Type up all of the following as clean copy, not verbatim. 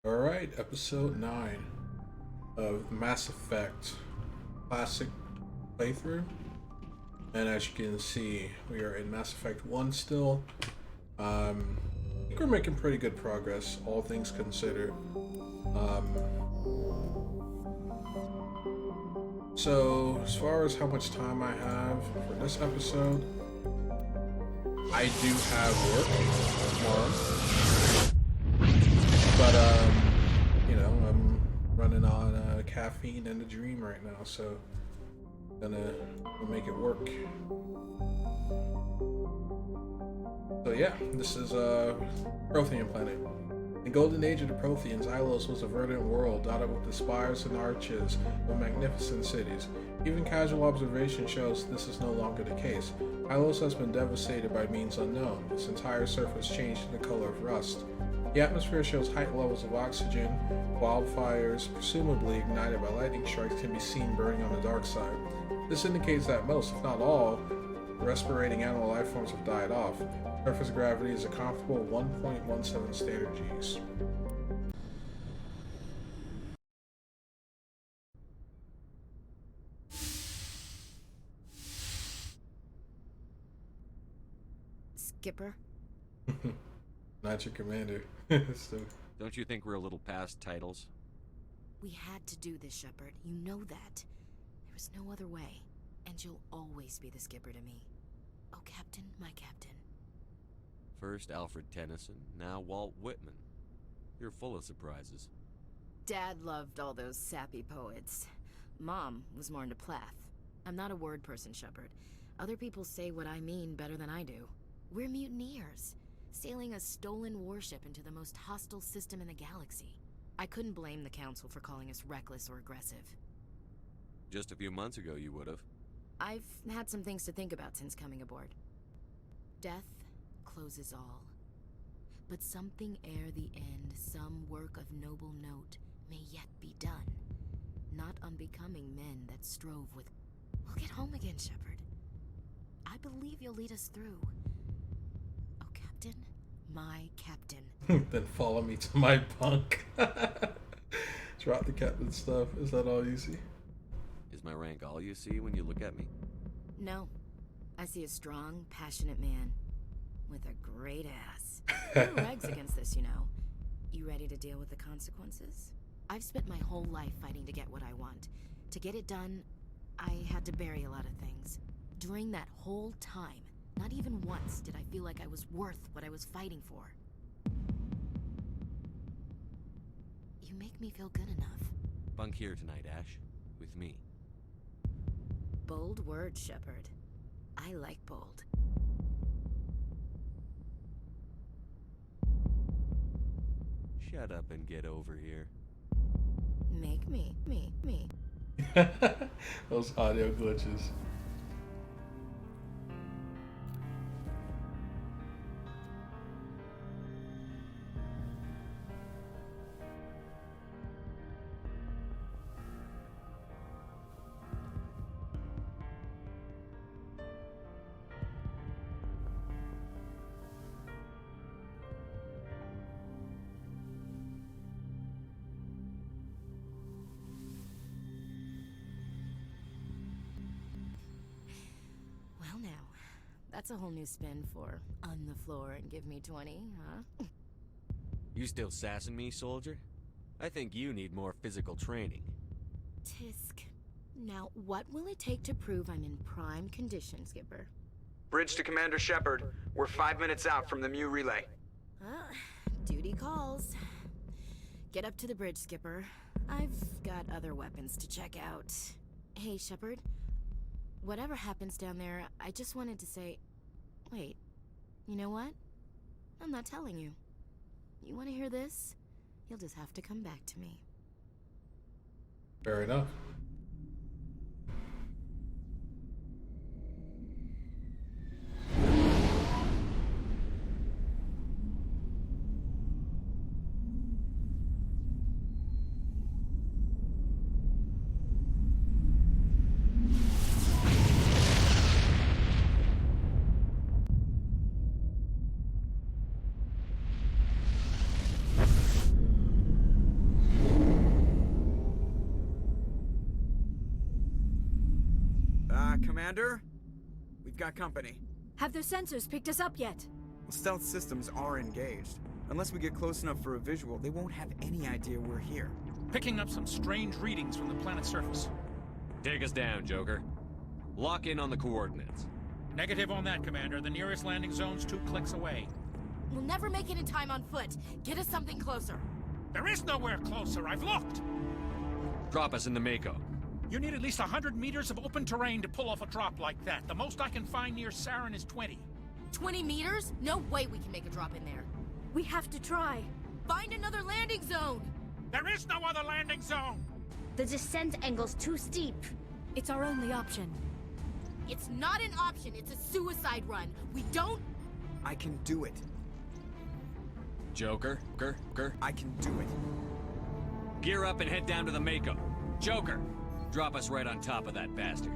Alright, episode 9 of Mass Effect Classic playthrough. And as you can see, we are in Mass Effect 1 still. I think we're making pretty good progress, all things considered. So, as far as how much time I have for this episode, I do have work tomorrow. But, I'm running on caffeine and a dream right now, so gonna make it work. So yeah, this is Prothean planet. In the golden age of the Protheans, Ilos was a verdant world dotted with the spires and arches of magnificent cities. Even casual observation shows this is no longer the case. Ilos has been devastated by means unknown. Its entire surface changed to the color of rust. The atmosphere shows heightened levels of oxygen. Wildfires, presumably ignited by lightning strikes, can be seen burning on the dark side. This indicates that most, if not all, respirating animal life forms have died off. Surface gravity is a comfortable 1.17 standard Gs. Skipper? Not your commander. So, Don't you think we're a little past titles? We had to do this, Shepard. You know that. There was no other way. And you'll always be the skipper to me. Oh, Captain, my captain. First Alfred Tennyson, now Walt Whitman. You're full of surprises. Dad loved all those sappy poets. Mom was more into Plath. I'm not a word person, Shepard. Other people say what I mean better than I do. We're mutineers, sailing a stolen warship into the most hostile system in the galaxy. I couldn't blame the Council for calling us reckless or aggressive. Just a few months ago you would've. I've had some things to think about since coming aboard. Death closes all. But something ere the end, some work of noble note, may yet be done. Not unbecoming men that strove with... We'll get home again, Shepard. I believe you'll lead us through. Oh, Captain, my captain. then follow me to my bunk. Drop the captain stuff. Is that all you see? Is my rank all you see when you look at me? No. I see a strong, passionate man. With a great ass. No regs against this, you know. You ready to deal with the consequences? I've spent my whole life fighting to get what I want. To get it done, I had to bury a lot of things. During that whole time, not even once did I feel like I was worth what I was fighting for. You make me feel good enough. Bunk here tonight, Ash. With me. Bold words, Shepard. I like bold. Shut up and get over here. Make me. Those audio glitches. Well now, that's a whole new spin for on the floor and give me 20, huh? You still sassing me, soldier? I think you need more physical training. Tisk. Now, what will it take to prove I'm in prime condition, Skipper? Bridge to Commander Shepard. We're 5 minutes out from the Mu relay. Duty calls. Get up to the bridge, Skipper. I've got other weapons to check out. Hey, Shepard. Whatever happens down there, I just wanted to say... Wait, you know what? I'm not telling you. You want to hear this? You'll just have to come back to me. Fair enough. Commander? We've got company. Have those sensors picked us up yet? Well, stealth systems are engaged. Unless we get close enough for a visual, they won't have any idea we're here. Picking up some strange readings from the planet's surface. Take us down, Joker. Lock in on the coordinates. Negative on that, Commander. The nearest landing zone's 2 clicks away. We'll never make it in time on foot. Get us something closer. There is nowhere closer. I've looked. Drop us in the Mako. You need at least 100 meters of open terrain to pull off a drop like that. The most I can find near Saren is 20. 20 meters? No way we can make a drop in there. We have to try. Find another landing zone! There is no other landing zone! The descent angle's too steep. It's our only option. It's not an option, it's a suicide run. We don't... I can do it. Joker, I can do it. gear up and head down to the Mako. Joker, drop us right on top of that bastard.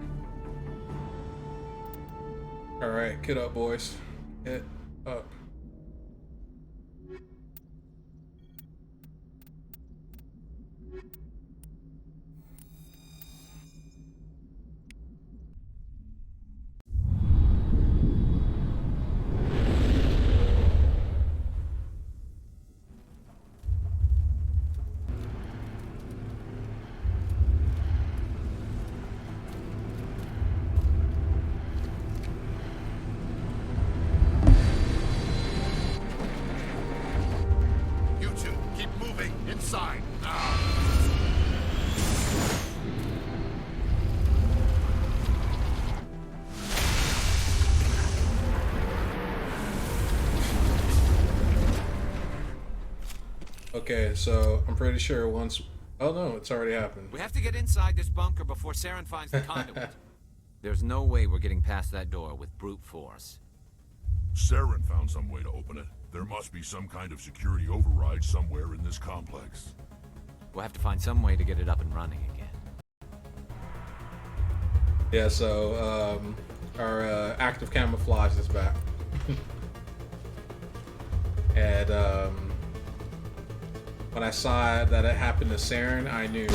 Alright, get up, boys. Get up. Okay, so I'm pretty sure once... Oh no, it's already happened. We have to get inside this bunker before Saren finds the conduit. There's no way we're getting past that door with brute force. Saren found some way to open it. There must be some kind of security override somewhere in this complex. We'll have to find some way to get it up and running again. Yeah, so our active camouflage is back. And when I saw that it happened to Saren, I knew.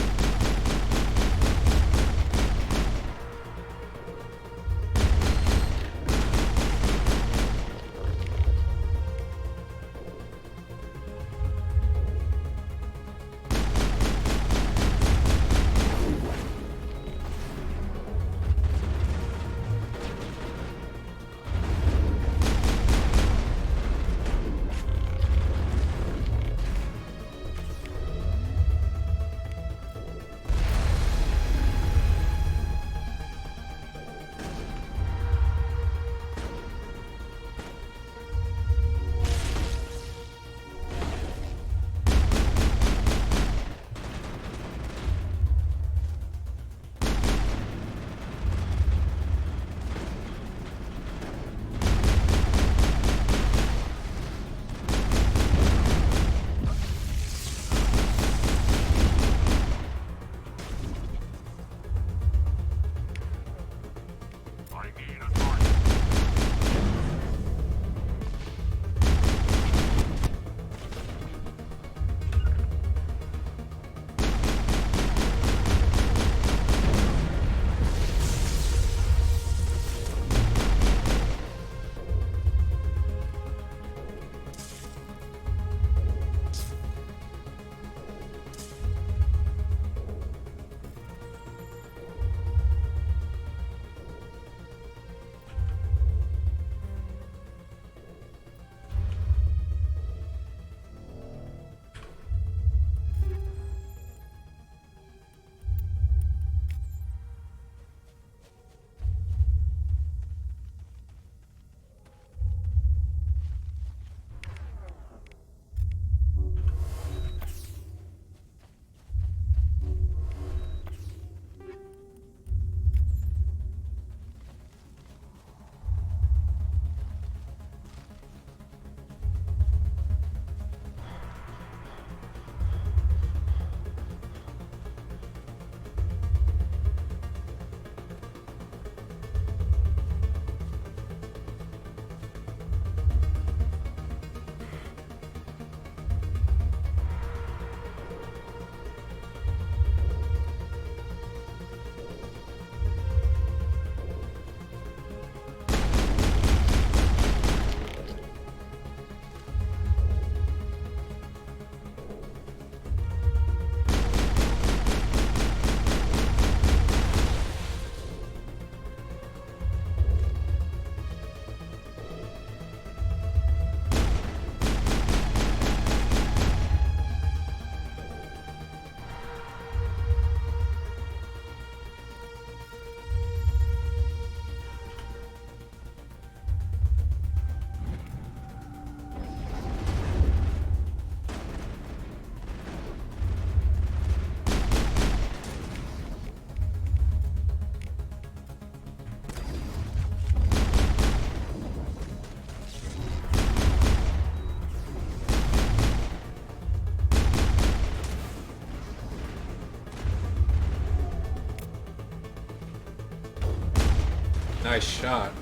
Nice shot.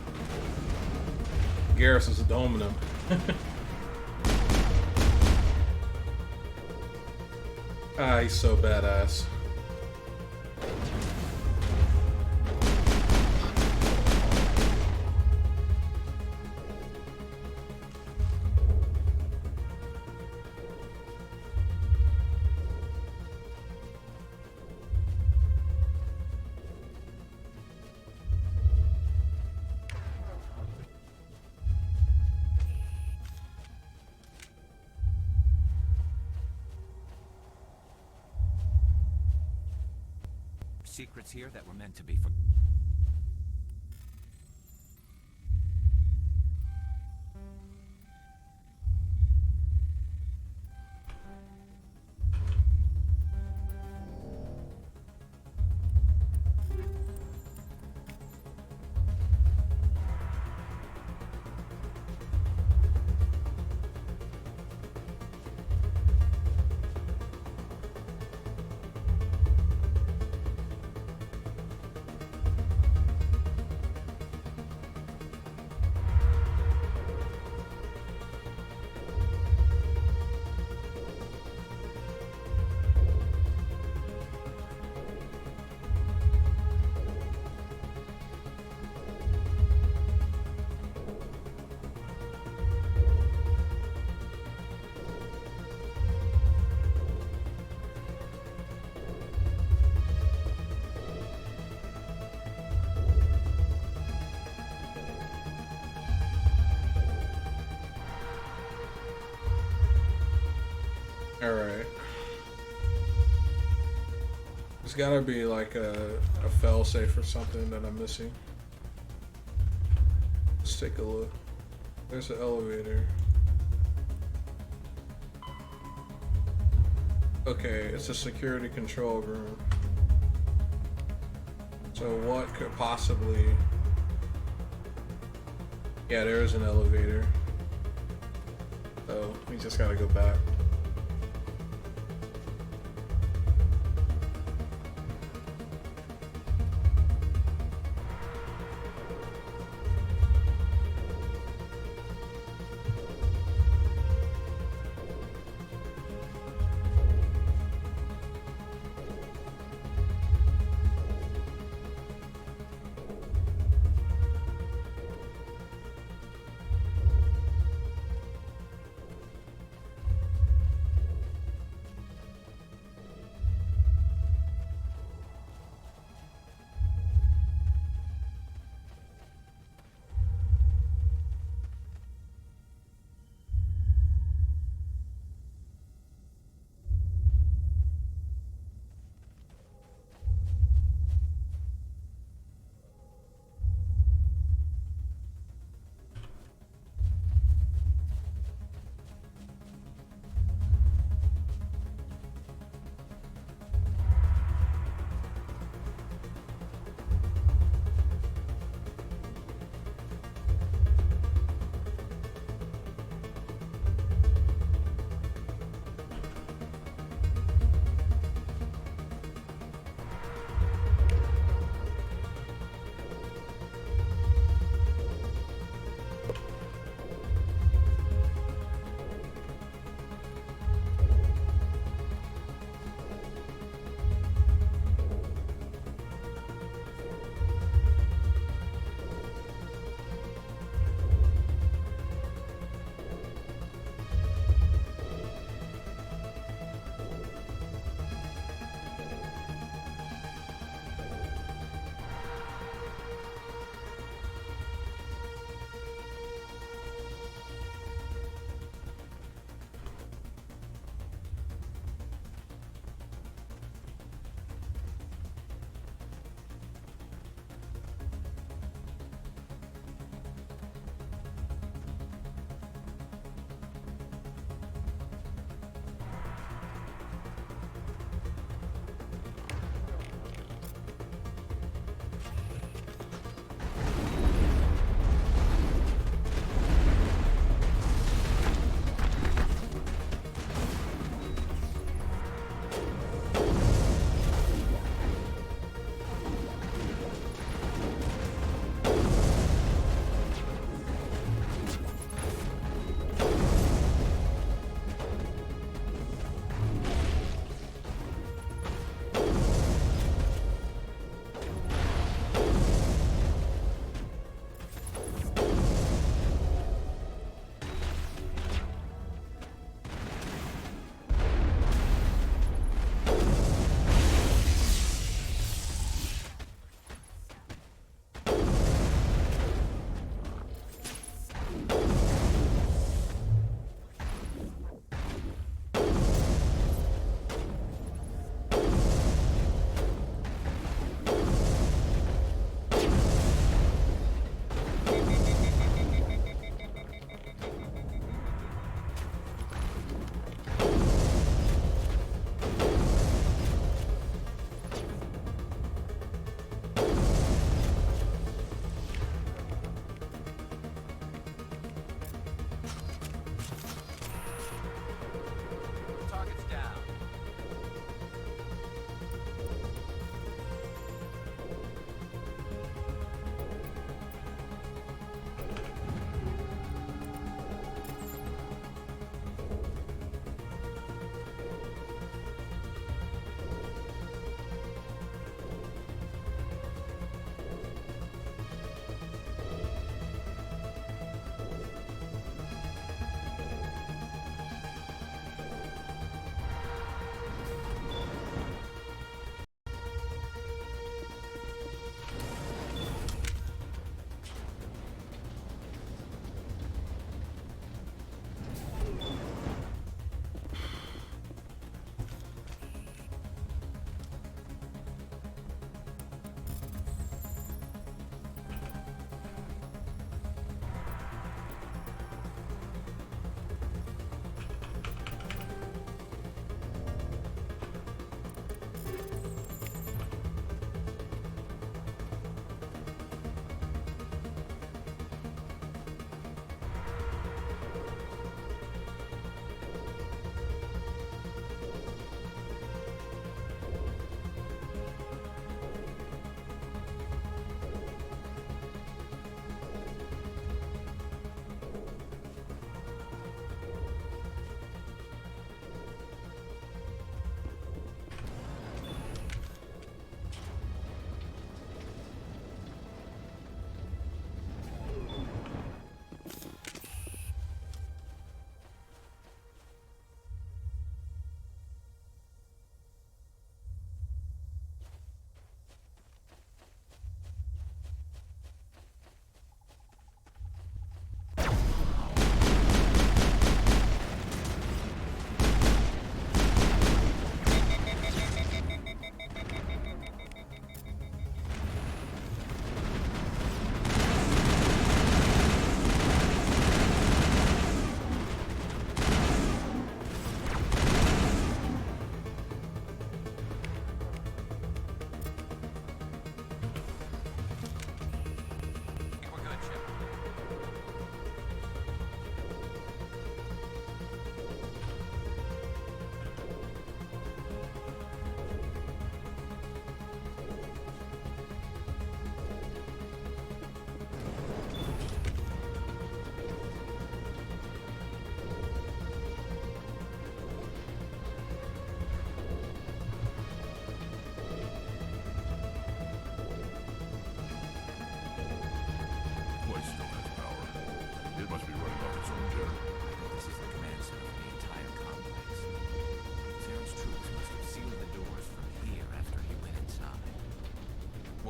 Garrus is doming him. Ah, he's so badass. Secrets here that were meant to be for. Alright. There's gotta be like a failsafe or something that I'm missing. Let's take a look. There's the elevator. Okay, it's a security control room. So what could possibly... Yeah, there is an elevator. So we just gotta go back.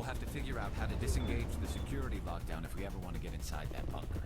have to figure out how to disengage the security lockdown if we ever want to get inside that bunker.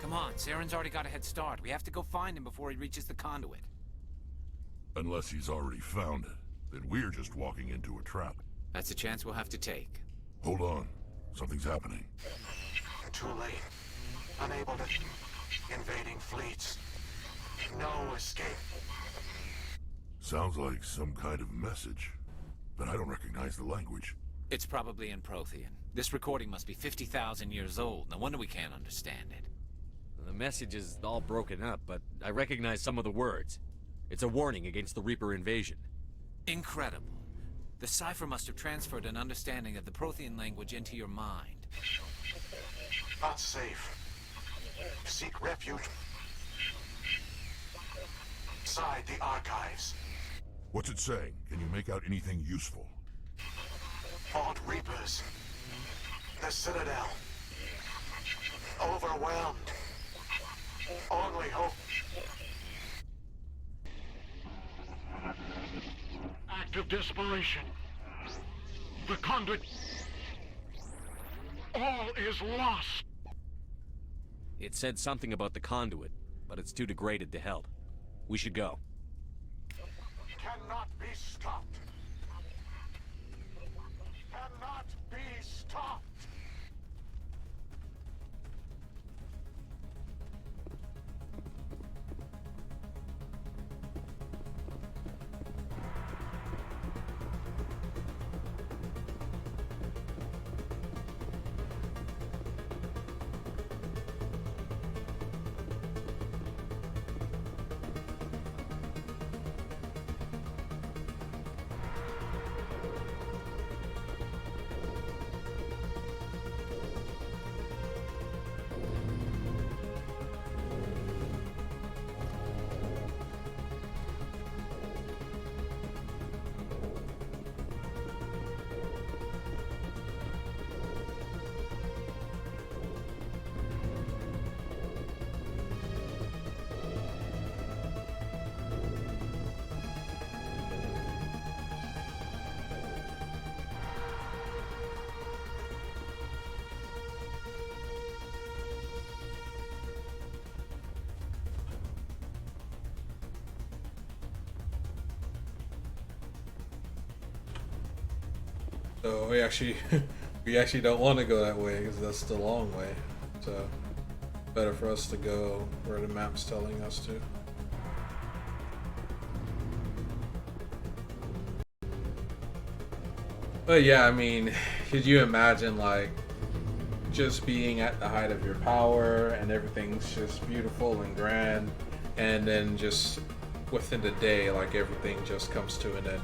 Come on, Saren's already got a head start. We have to go find him before he reaches the conduit. Unless he's already found it, then we're just walking into a trap. That's a chance we'll have to take. Hold on. Something's happening. Too late. Unable to... Invading fleets. No escape. Sounds like some kind of message, but I don't recognize the language. It's probably in Prothean. This recording must be 50,000 years old. No wonder we can't understand it. The message is all broken up, but I recognize some of the words. It's a warning against the Reaper invasion. Incredible. The cipher must have transferred an understanding of the Prothean language into your mind. Not safe. Seek refuge inside the archives. What's it saying? Can you make out anything useful? Fought Reapers. The Citadel. Overwhelmed. Only hope. Act of desperation. The conduit. All is lost. It said something about the conduit, but it's too degraded to help. We should go. Cannot be stopped. Cannot be stopped. So we actually we actually don't want to go that way because that's the long way. So better for us to go where the map's telling us to. But yeah, I mean, could you imagine like just being at the height of your power and everything's just beautiful and grand, and then just within the day, like everything just comes to an end?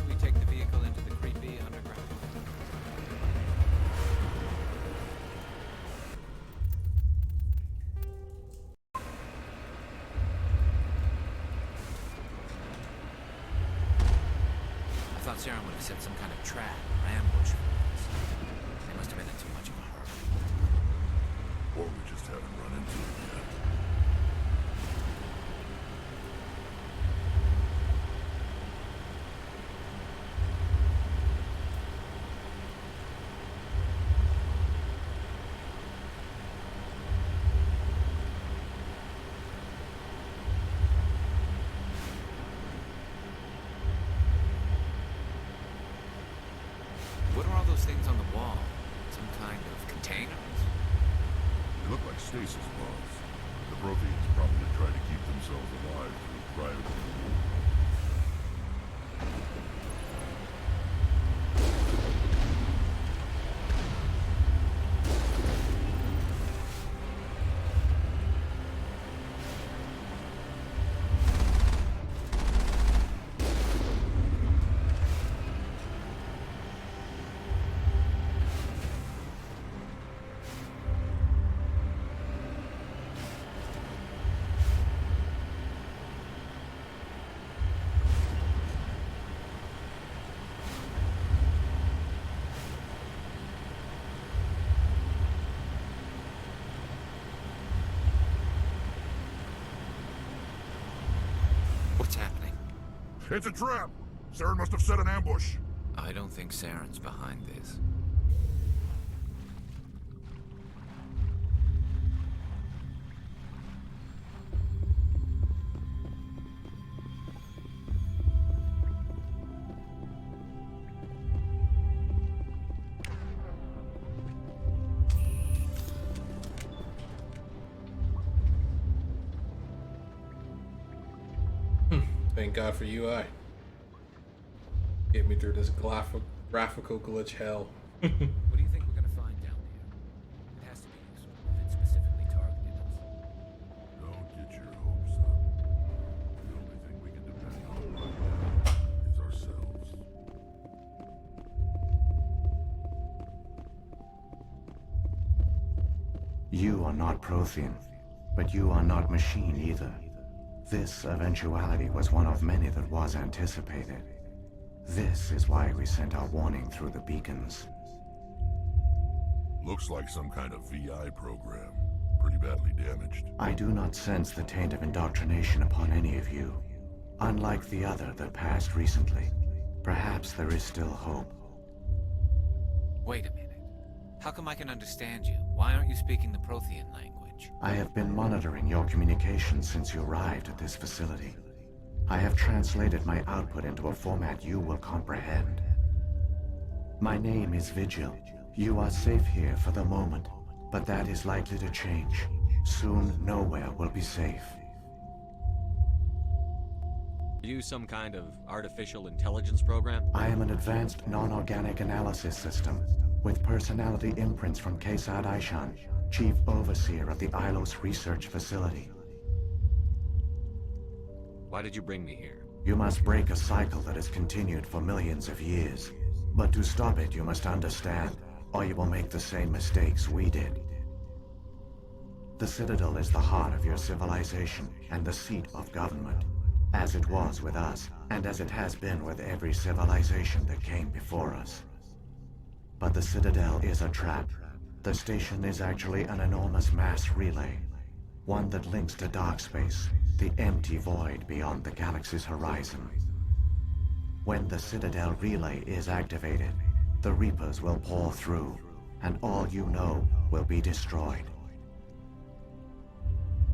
We take the vehicle into the creepy underground. I thought Saren would have set some kind of trap or ambush for us. They must have been in too much of a hurry. Or we just haven't run into it yet. What are all those things on the wall? Some kind of containers? They look like stasis pods. The Protheans probably try to keep themselves alive through cryogenicity. What's happening? It's a trap! Saren must have set an ambush. I don't think Saren's behind this. Thank God for UI. Get me through this graphical glitch hell. What do you think we're gonna find down here? It has to be useful if it specifically targeted us. Don't get your hopes up. The only thing we can depend on right now is ourselves. You are not Prothean, but you are not machine either. This eventuality was one of many that was anticipated. This is why we sent our warning through the beacons. Looks like some kind of VI program. Pretty badly damaged. I do not sense the taint of indoctrination upon any of you. Unlike the other that passed recently, perhaps there is still hope. Wait a minute. How come I can understand you? Why aren't you speaking the Prothean language? I have been monitoring your communications since you arrived at this facility. I have translated my output into a format you will comprehend. My name is Vigil. You are safe here for the moment, but that is likely to change. Soon, nowhere will be safe. Are you some kind of artificial intelligence program? I am an advanced non-organic analysis system with personality imprints from Kesad Aishan, Chief Overseer of the Ilos Research Facility. Why did you bring me here? You must break a cycle that has continued for millions of years. But to stop it, you must understand, or you will make the same mistakes we did. The Citadel is the heart of your civilization and the seat of government, as it was with us, and as it has been with every civilization that came before us. But the Citadel is a trap. The station is actually an enormous mass relay, one that links to dark space, the empty void beyond the galaxy's horizon. When the Citadel relay is activated, the Reapers will pour through, and all you know will be destroyed.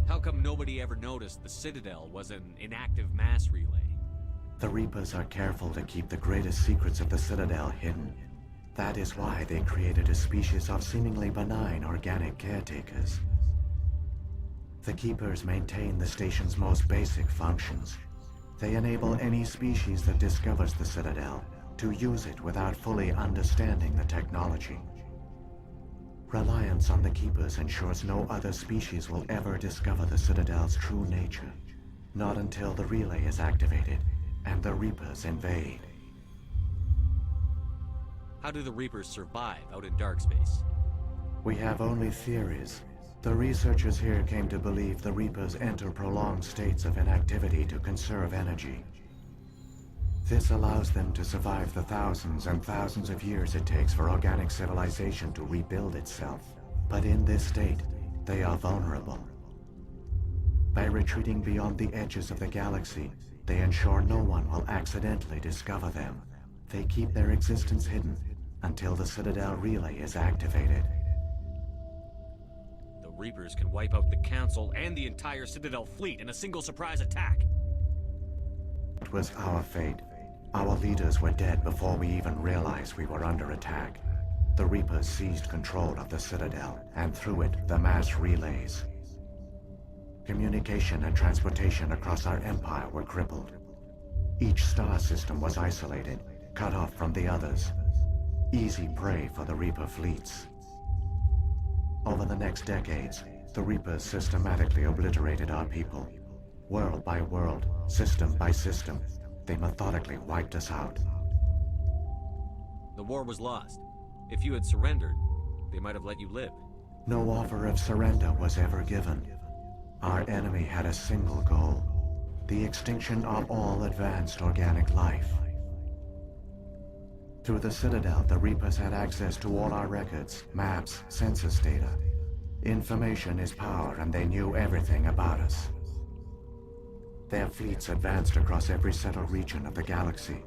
How come nobody ever noticed the Citadel was an inactive mass relay? The Reapers are careful to keep the greatest secrets of the Citadel hidden. That is why they created a species of seemingly benign organic caretakers. The Keepers maintain the station's most basic functions. They enable any species that discovers the Citadel to use it without fully understanding the technology. Reliance on the Keepers ensures no other species will ever discover the Citadel's true nature. Not until the relay is activated and the Reapers invade. How do the Reapers survive out in dark space? We have only theories. The researchers here came to believe the Reapers enter prolonged states of inactivity to conserve energy. This allows them to survive the thousands and thousands of years it takes for organic civilization to rebuild itself. But in this state, they are vulnerable. By retreating beyond the edges of the galaxy, they ensure no one will accidentally discover them. They keep their existence hidden until the Citadel relay is activated. The Reapers can wipe out the Council and the entire Citadel fleet in a single surprise attack. It was our fate. Our leaders were dead before we even realized we were under attack. The Reapers seized control of the Citadel, and through it, the mass relays. Communication and transportation across our empire were crippled. Each star system was isolated, cut off from the others. Easy prey for the Reaper fleets. Over the next decades, the Reapers systematically obliterated our people. World by world, system by system, they methodically wiped us out. The war was lost. If you had surrendered, they might have let you live. No offer of surrender was ever given. Our enemy had a single goal: the extinction of all advanced organic life. Through the Citadel, the Reapers had access to all our records, maps, census data. Information is power, and they knew everything about us. Their fleets advanced across every settled region of the galaxy.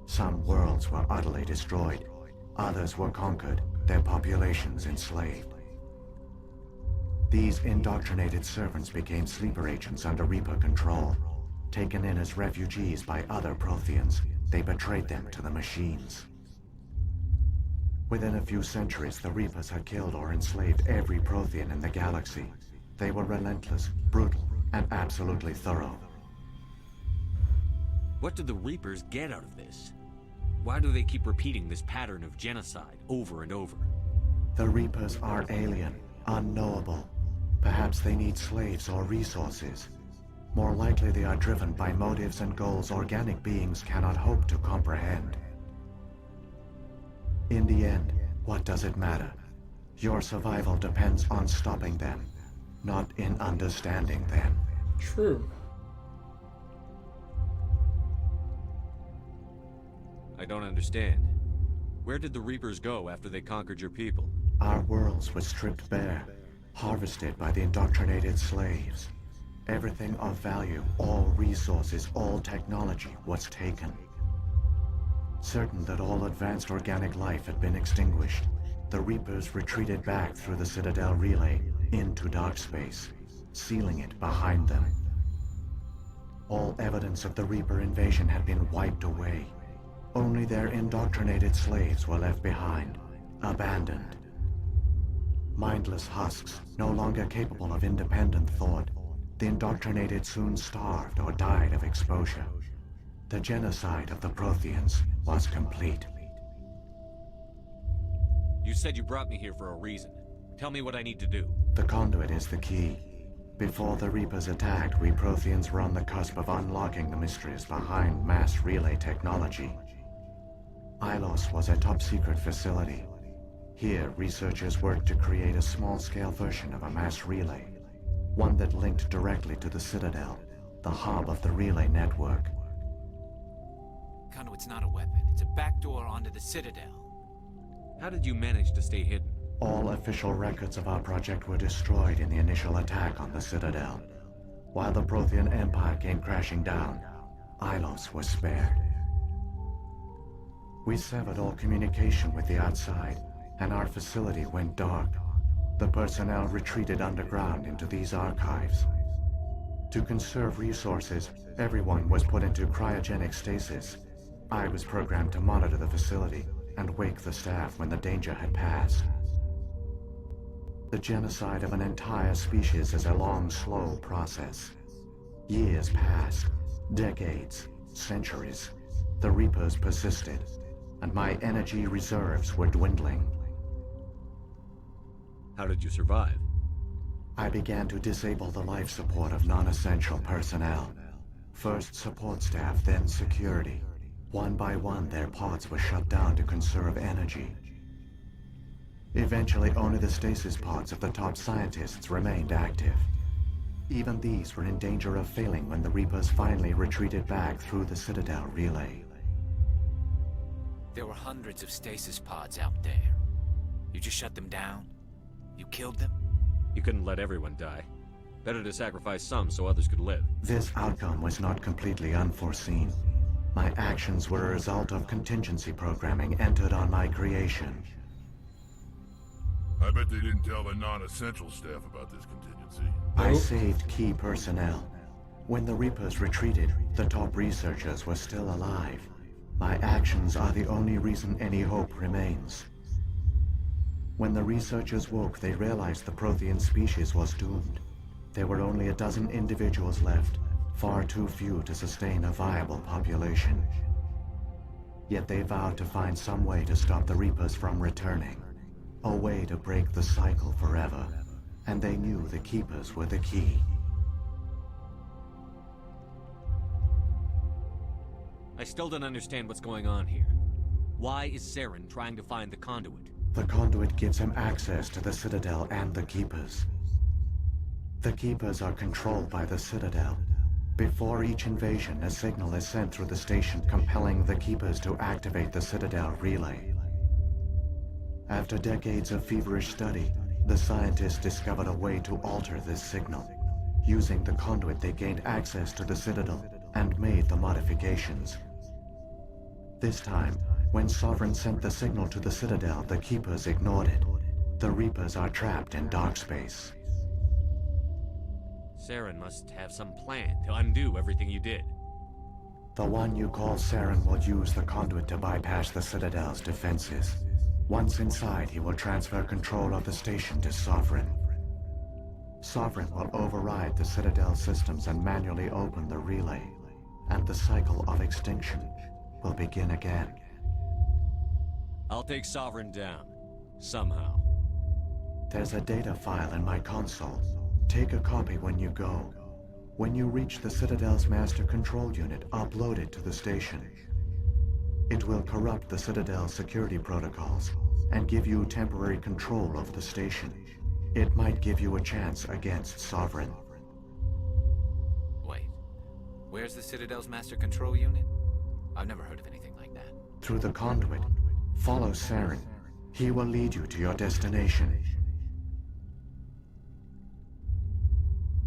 Some worlds were utterly destroyed. Others were conquered, their populations enslaved. These indoctrinated servants became sleeper agents under Reaper control. Taken in as refugees by other Protheans, they betrayed them to the machines. Within a few centuries, the Reapers had killed or enslaved every Prothean in the galaxy. They were relentless, brutal, and absolutely thorough. What do the Reapers get out of this? Why do they keep repeating this pattern of genocide over and over? The Reapers are alien, unknowable. Perhaps they need slaves or resources. More likely they are driven by motives and goals organic beings cannot hope to comprehend. In the end, what does it matter? Your survival depends on stopping them, not in understanding them. True. I don't understand. Where did the Reapers go after they conquered your people? Our worlds were stripped bare, harvested by the indoctrinated slaves. Everything of value, all resources, all technology was taken. Certain that all advanced organic life had been extinguished, the Reapers retreated back through the Citadel relay into dark space, sealing it behind them. All evidence of the Reaper invasion had been wiped away. Only their indoctrinated slaves were left behind, abandoned. Mindless husks, no longer capable of independent thought. The indoctrinated soon starved or died of exposure. The genocide of the Protheans was complete. You said you brought me here for a reason. Tell me what I need to do. The conduit is the key. Before the Reapers attacked, we Protheans were on the cusp of unlocking the mysteries behind mass relay technology. Ilos was a top-secret facility. Here, researchers worked to create a small-scale version of a mass relay, one that linked directly to the Citadel, the hub of the relay network. Conduit's not a weapon. It's a backdoor onto the Citadel. How did you manage to stay hidden? All official records of our project were destroyed in the initial attack on the Citadel. While the Prothean Empire came crashing down, Ilos was spared. We severed all communication with the outside, and our facility went dark. The personnel retreated underground into these archives. To conserve resources, everyone was put into cryogenic stasis. I was programmed to monitor the facility and wake the staff when the danger had passed. The genocide of an entire species is a long, slow process. Years passed, decades, centuries. The Reapers persisted, and my energy reserves were dwindling. How did you survive? I began to disable the life support of non-essential personnel. First support staff, then security. One by one, their pods were shut down to conserve energy. Eventually, only the stasis pods of the top scientists remained active. Even these were in danger of failing when the Reapers finally retreated back through the Citadel relay. There were hundreds of stasis pods out there. You just shut them down? You killed them? You couldn't let everyone die. Better to sacrifice some so others could live. This outcome was not completely unforeseen. My actions were a result of contingency programming entered on my creation. I bet they didn't tell the non-essential staff about this contingency. I saved key personnel. When the Reapers retreated, the top researchers were still alive. My actions are the only reason any hope remains. When the researchers woke, they realized the Prothean species was doomed. There were only a dozen individuals left, far too few to sustain a viable population. Yet they vowed to find some way to stop the Reapers from returning. A way to break the cycle forever. And they knew the Keepers were the key. I still don't understand what's going on here. Why is Saren trying to find the conduit? The conduit gives him access to the Citadel and the Keepers. The Keepers are controlled by the Citadel. Before each invasion, a signal is sent through the station compelling the Keepers to activate the Citadel relay. After decades of feverish study, the scientists discovered a way to alter this signal. Using the conduit, they gained access to the Citadel and made the modifications. This time, when Sovereign sent the signal to the Citadel, the Keepers ignored it. The Reapers are trapped in dark space. Saren must have some plan to undo everything you did. The one you call Saren will use the conduit to bypass the Citadel's defenses. Once inside, he will transfer control of the station to Sovereign. Sovereign will override the Citadel systems and manually open the relay, and the cycle of extinction will begin again. I'll take Sovereign down. Somehow. There's a data file in my console. Take a copy when you go. When you reach the Citadel's master control unit, upload it to the station. It will corrupt the Citadel's security protocols and give you temporary control of the station. It might give you a chance against Sovereign. Wait. Where's the Citadel's master control unit? I've never heard of anything like that. Through the conduit, follow Saren. He will lead you to your destination.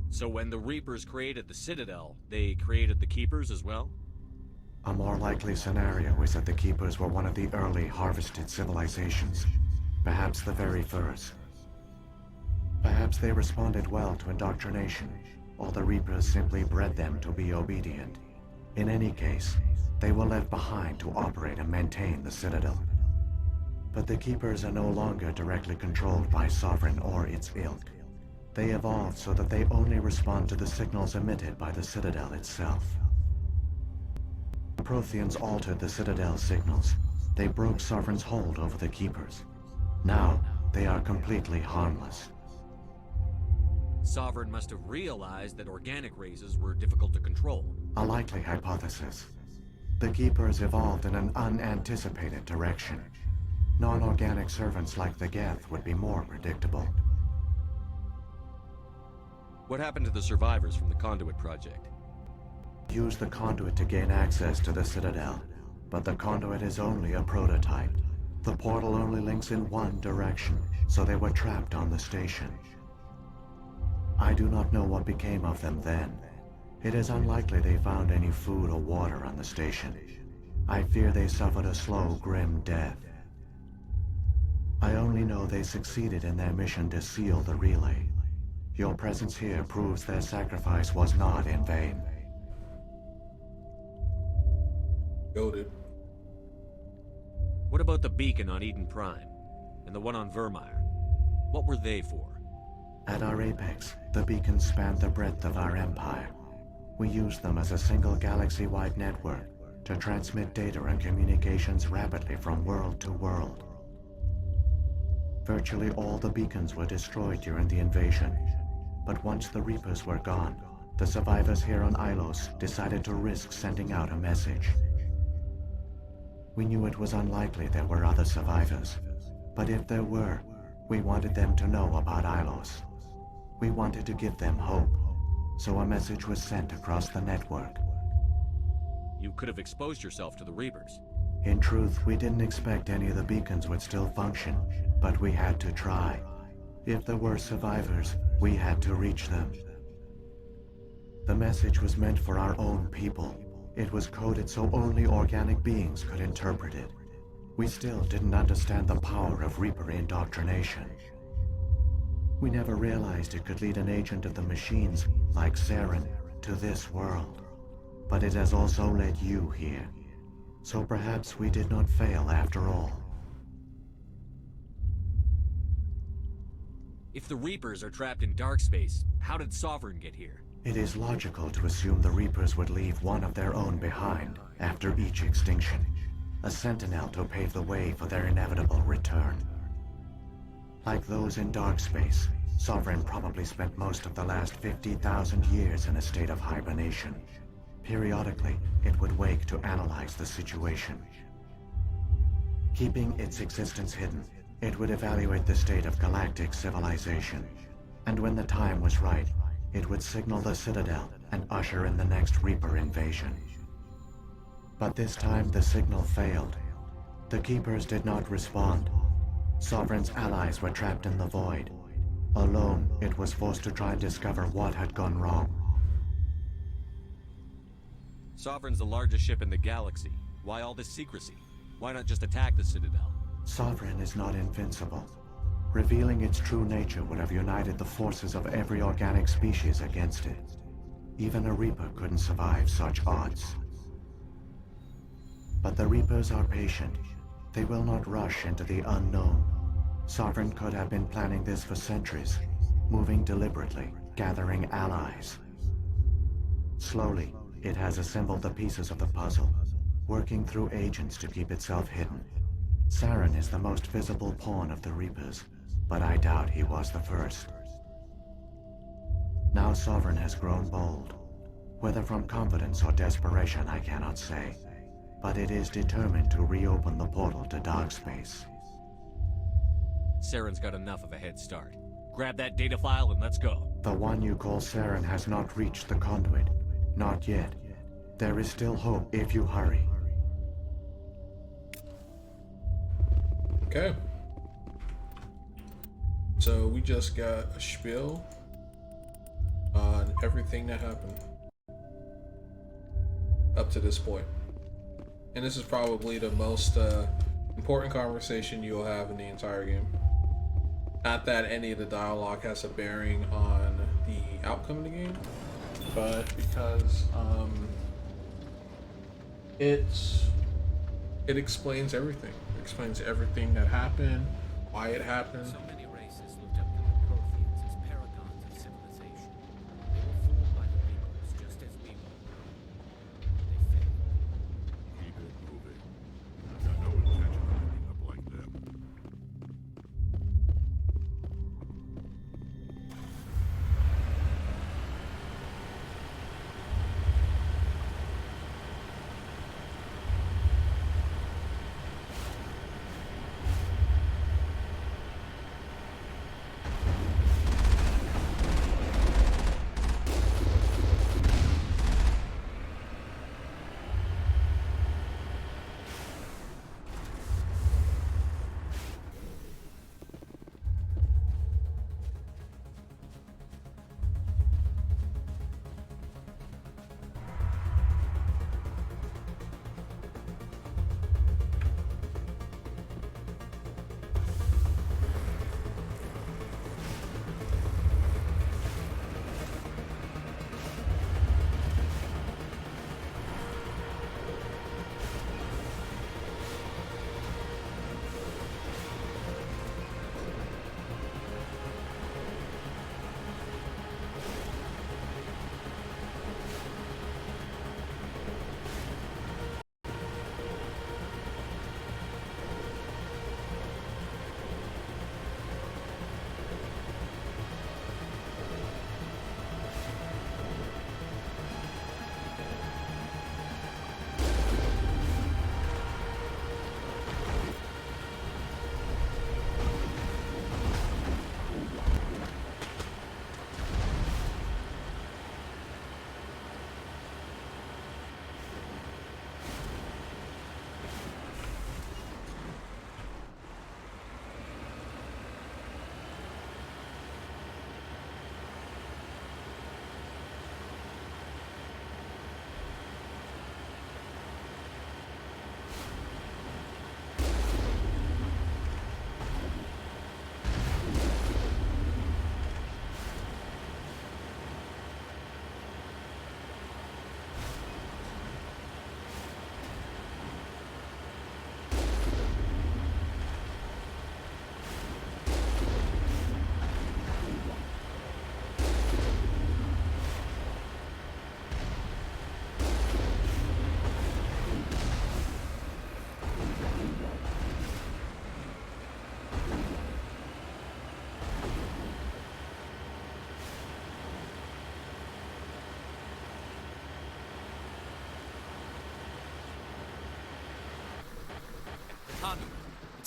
So when the Reapers created the Citadel, they created the Keepers as well? A more likely scenario is that the Keepers were one of the early harvested civilizations. Perhaps the very first. Perhaps they responded well to indoctrination, or the Reapers simply bred them to be obedient. In any case, they were left behind to operate and maintain the Citadel. But the Keepers are no longer directly controlled by Sovereign or its ilk. They evolved so that they only respond to the signals emitted by the Citadel itself. Protheans altered the Citadel's signals. They broke Sovereign's hold over the Keepers. Now, they are completely harmless. Sovereign must have realized that organic races were difficult to control. A likely hypothesis. The Keepers evolved in an unanticipated direction. Non-organic servants like the Geth would be more predictable. What happened to the survivors from the Conduit project? Use the conduit to gain access to the Citadel, but the conduit is only a prototype. The portal only links in one direction, so they were trapped on the station. I do not know what became of them then. It is unlikely they found any food or water on the station. I fear they suffered a slow, grim death. I only know they succeeded in their mission to seal the relay. Your presence here proves their sacrifice was not in vain. Goated. What about the beacon on Eden Prime? And the one on Vermeer? What were they for? At our apex, the beacons spanned the breadth of our empire. We used them as a single galaxy-wide network to transmit data and communications rapidly from world to world. Virtually all the beacons were destroyed during the invasion, but once the Reapers were gone, the survivors here on Ilos decided to risk sending out a message. We knew it was unlikely there were other survivors, but if there were, we wanted them to know about Ilos. We wanted to give them hope, so a message was sent across the network. You could have exposed yourself to the Reapers. In truth, we didn't expect any of the beacons would still function, but we had to try. If there were survivors, we had to reach them. The message was meant for our own people. It was coded so only organic beings could interpret it. We still didn't understand the power of Reaper indoctrination. We never realized it could lead an agent of the machines, like Saren, to this world. But it has also led you here. So perhaps we did not fail after all. If the Reapers are trapped in dark space, how did Sovereign get here? It is logical to assume the Reapers would leave one of their own behind after each extinction. A sentinel to pave the way for their inevitable return. Like those in dark space, Sovereign probably spent most of the last 50,000 years in a state of hibernation. Periodically, it would wake to analyze the situation. Keeping its existence hidden, it would evaluate the state of galactic civilization. And when the time was right, it would signal the Citadel and usher in the next Reaper invasion. But this time the signal failed. The Keepers did not respond. Sovereign's allies were trapped in the void. Alone, it was forced to try and discover what had gone wrong. Sovereign's the largest ship in the galaxy. Why all this secrecy? Why not just attack the Citadel? Sovereign is not invincible. Revealing its true nature would have united the forces of every organic species against it. Even a Reaper couldn't survive such odds. But the Reapers are patient. They will not rush into the unknown. Sovereign could have been planning this for centuries, moving deliberately, gathering allies. Slowly, it has assembled the pieces of the puzzle, working through agents to keep itself hidden. Saren is the most visible pawn of the Reapers, but I doubt he was the first. Now Sovereign has grown bold. Whether from confidence or desperation, I cannot say. But it is determined to reopen the portal to dark space. Saren's got enough of a head start. Grab that data file and let's go. The one you call Saren has not reached the conduit. Not yet. There is still hope if you hurry. Okay. So we just got a spiel on everything that happened up to this point. And this is probably the most important conversation you'll have in the entire game. Not that any of the dialogue has a bearing on the outcome of the game, but because it explains everything. It explains everything that happened, why it happened. So many races looked up to the Protheans as paragons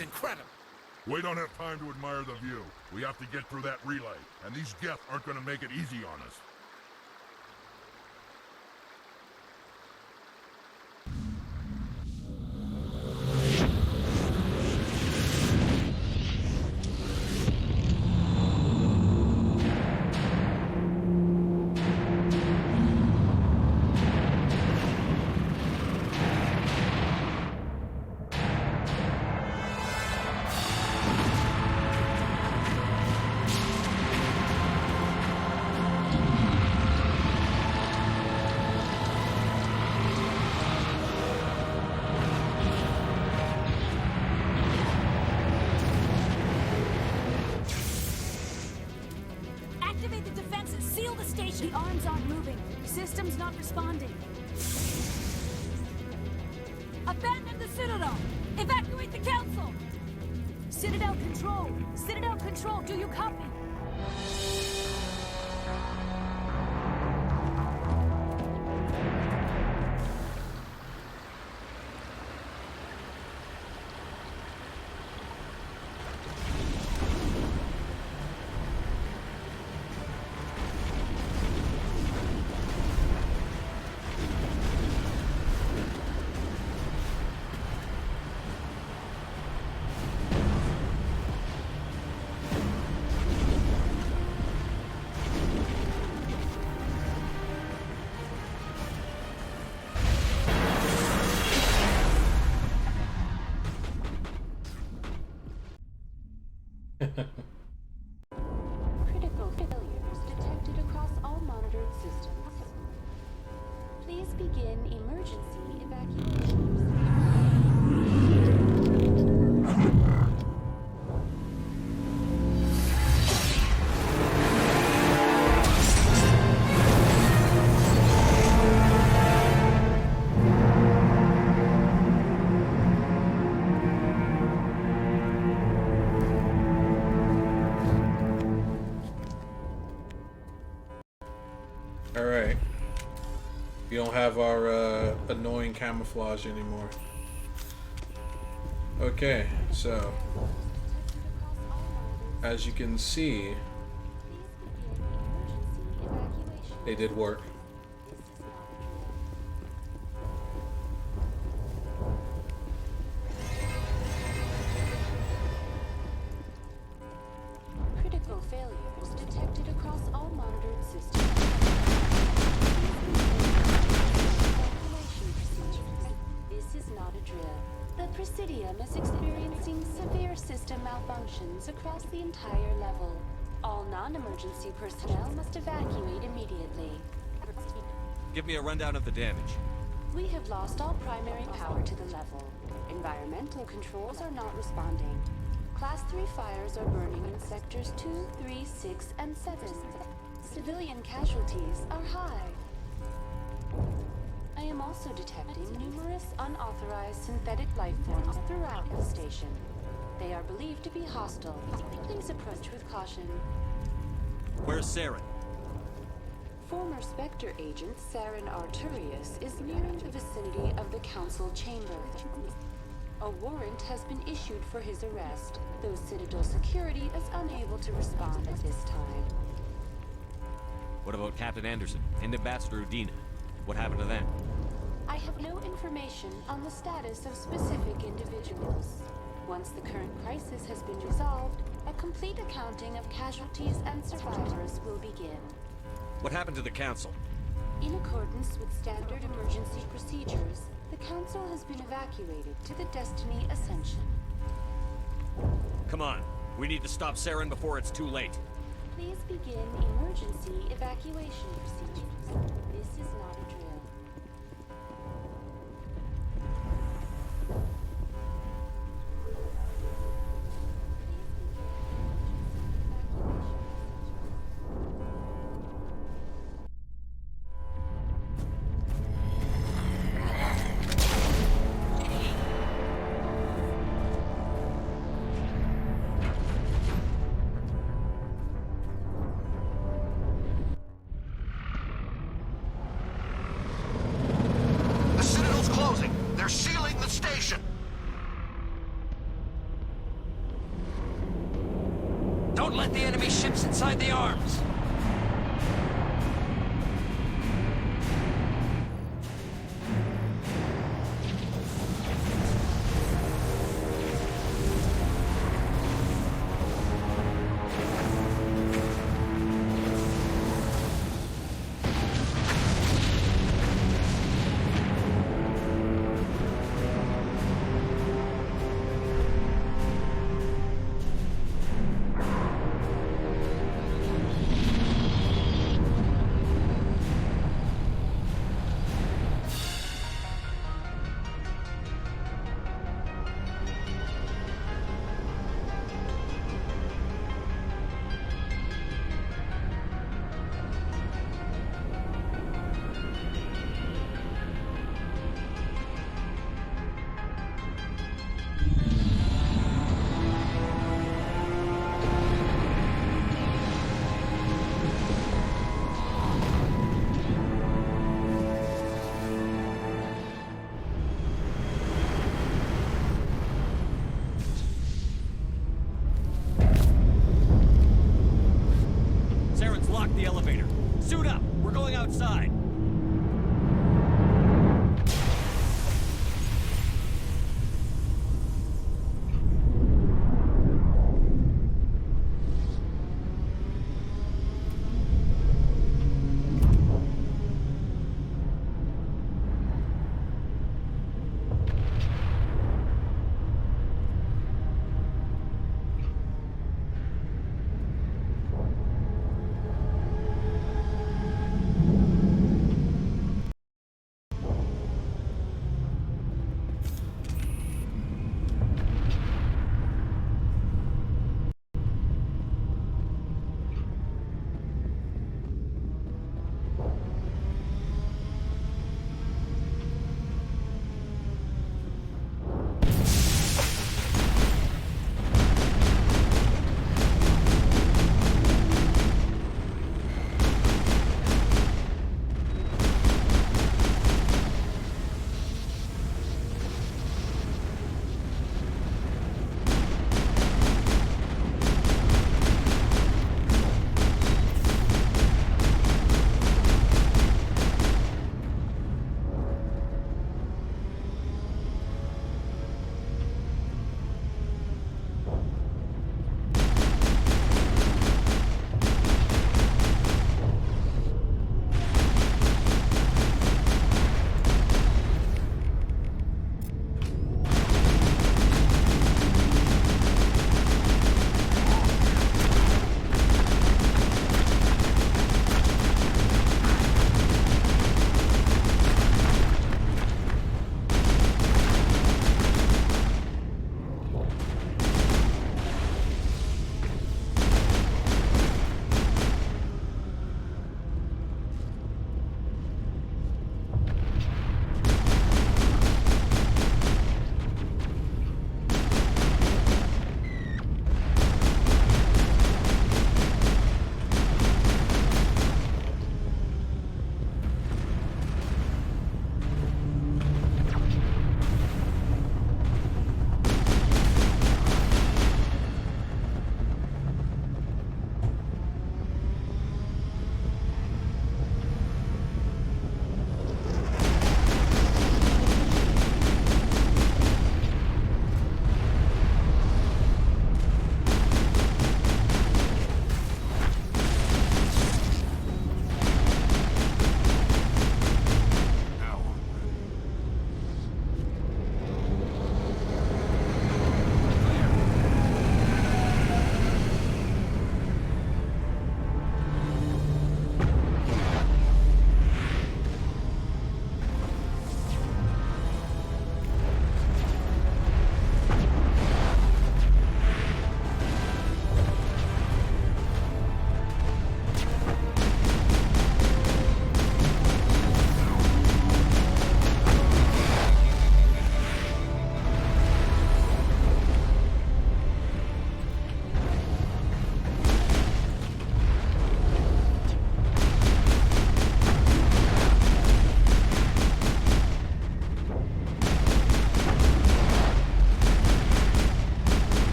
It's incredible. We don't have time to admire the view. We have to get through that relay, and these Geth aren't gonna make it easy on us. Activate the defenses! Seal the station! The arms aren't moving. Systems not responding. Abandon the Citadel! Evacuate the Council! Citadel Control! Citadel Control, do you copy? Critical failures detected across all monitored systems. Please begin emergency evacuation. Alright. We don't have our annoying camouflage anymore. Okay, so as you can see, they did work. Critical failures detected across all monitored systems. This is not a drill. The Presidium is experiencing severe system malfunctions across the entire level. All non-emergency personnel must evacuate immediately. Give me a rundown of the damage. We have lost all primary power to the level. Environmental controls are not responding. Class 3 fires are burning in sectors 2, 3, 6, and 7. Civilian casualties are high. I am also detecting numerous unauthorized synthetic life forms throughout the station. They are believed to be hostile. Please approach with caution. Where's Saren? Former Spectre agent Saren Arturius is nearing the vicinity of the Council chamber. A warrant has been issued for his arrest, though Citadel security is unable to respond at this time. What about Captain Anderson and Ambassador Udina? What happened to them? I have no information on the status of specific individuals. Once the current crisis has been resolved, a complete accounting of casualties and survivors will begin. What happened to the Council? In accordance with standard emergency procedures, the Council has been evacuated to the Destiny Ascension. Come on. We need to stop Saren before it's too late. Please begin emergency evacuation procedures. This is not a drill. Don't let the enemy ships inside the arms!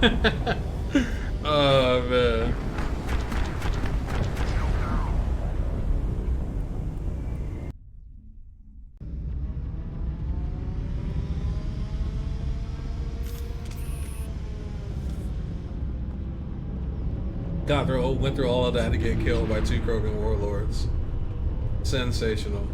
Oh man. Went through all of that to get killed by 2 Krogan warlords. Sensational.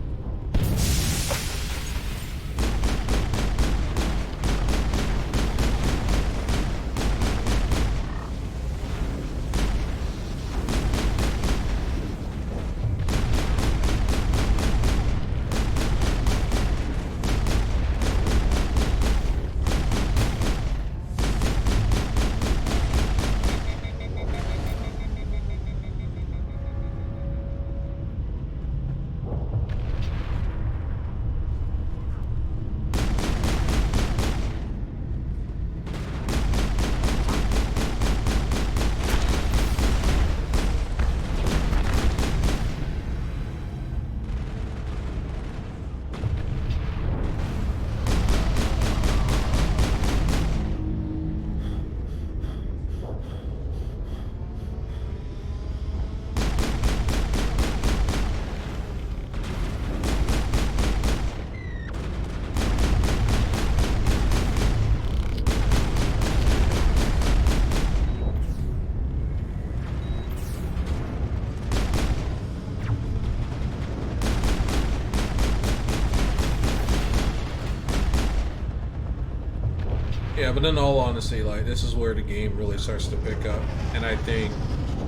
Yeah, but in all honesty, like, this is where the game really starts to pick up. And I think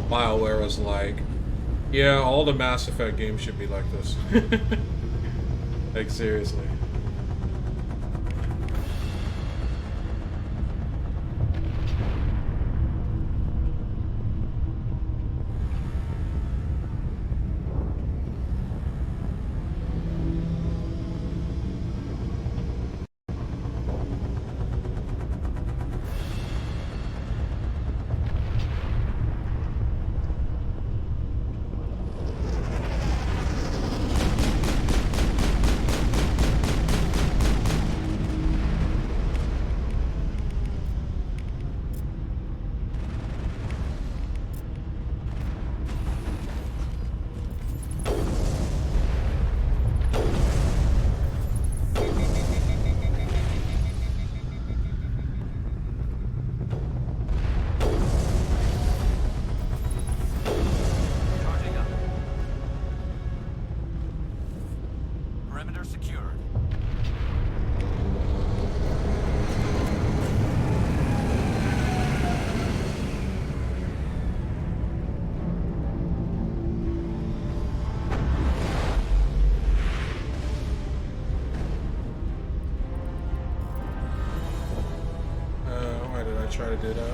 BioWare was like, yeah, all the Mass Effect games should be like this. Like, seriously. Try to do that.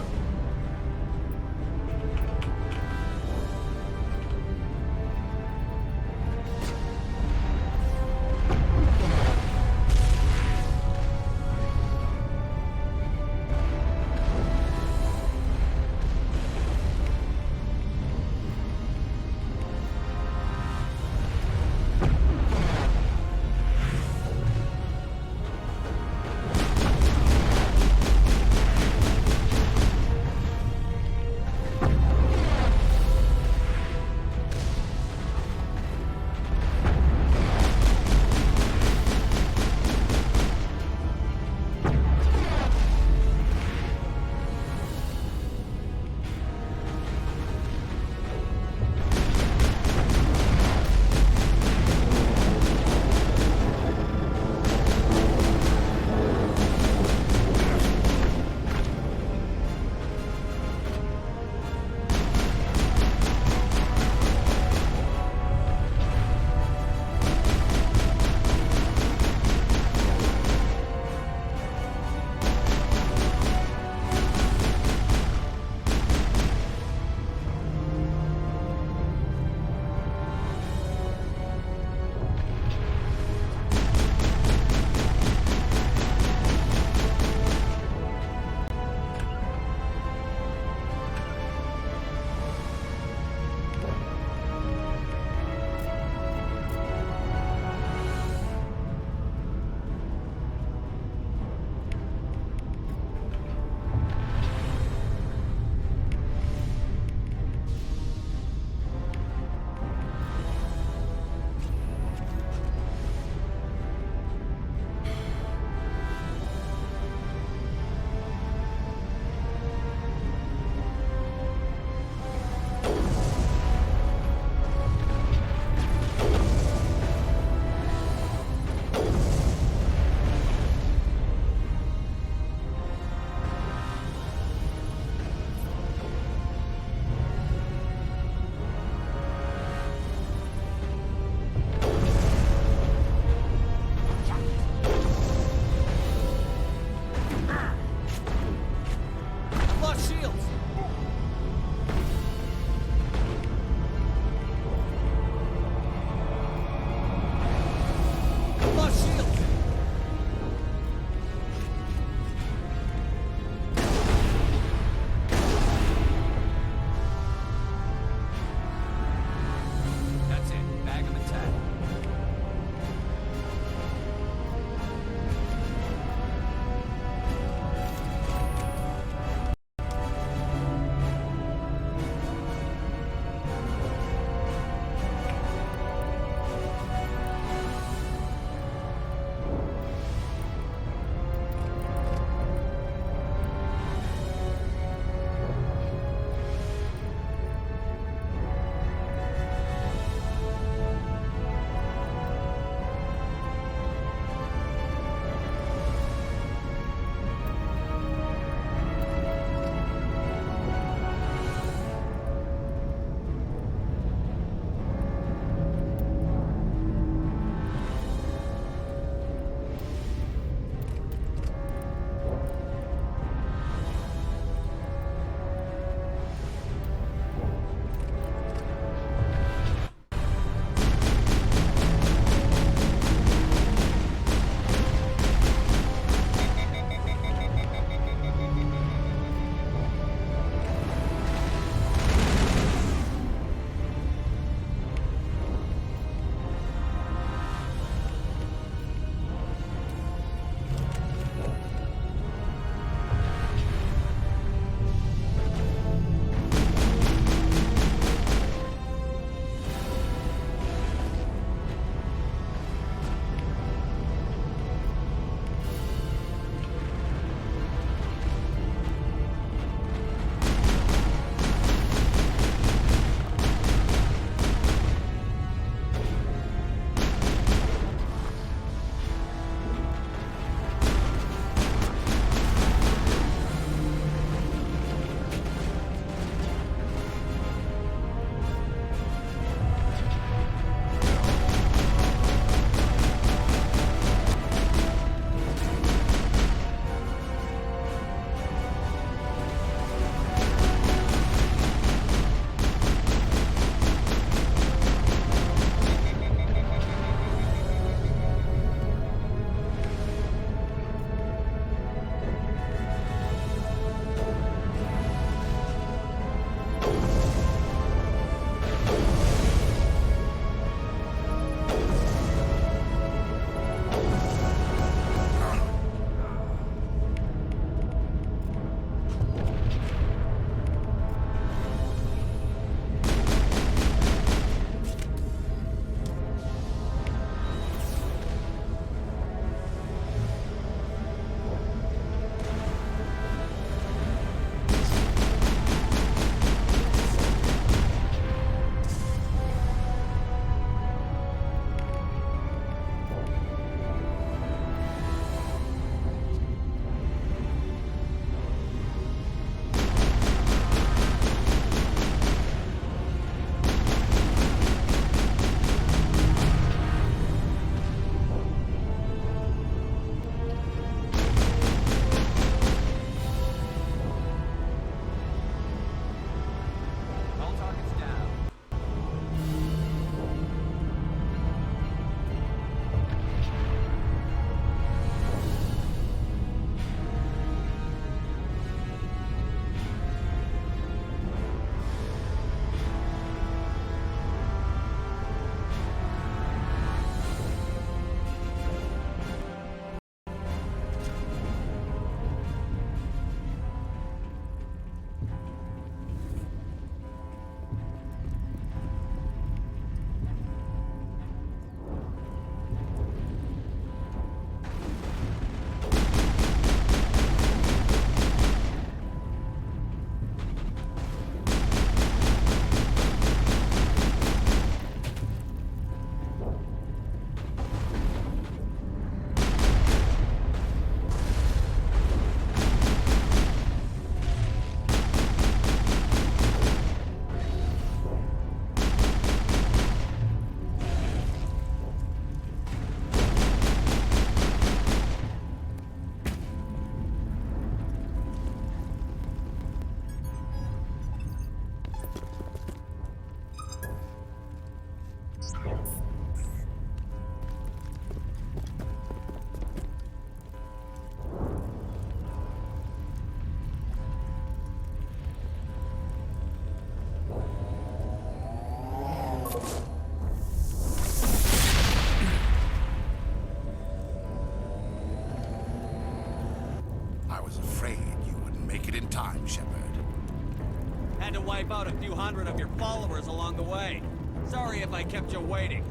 Had to wipe out a few hundred of your followers along the way. Sorry if I kept you waiting.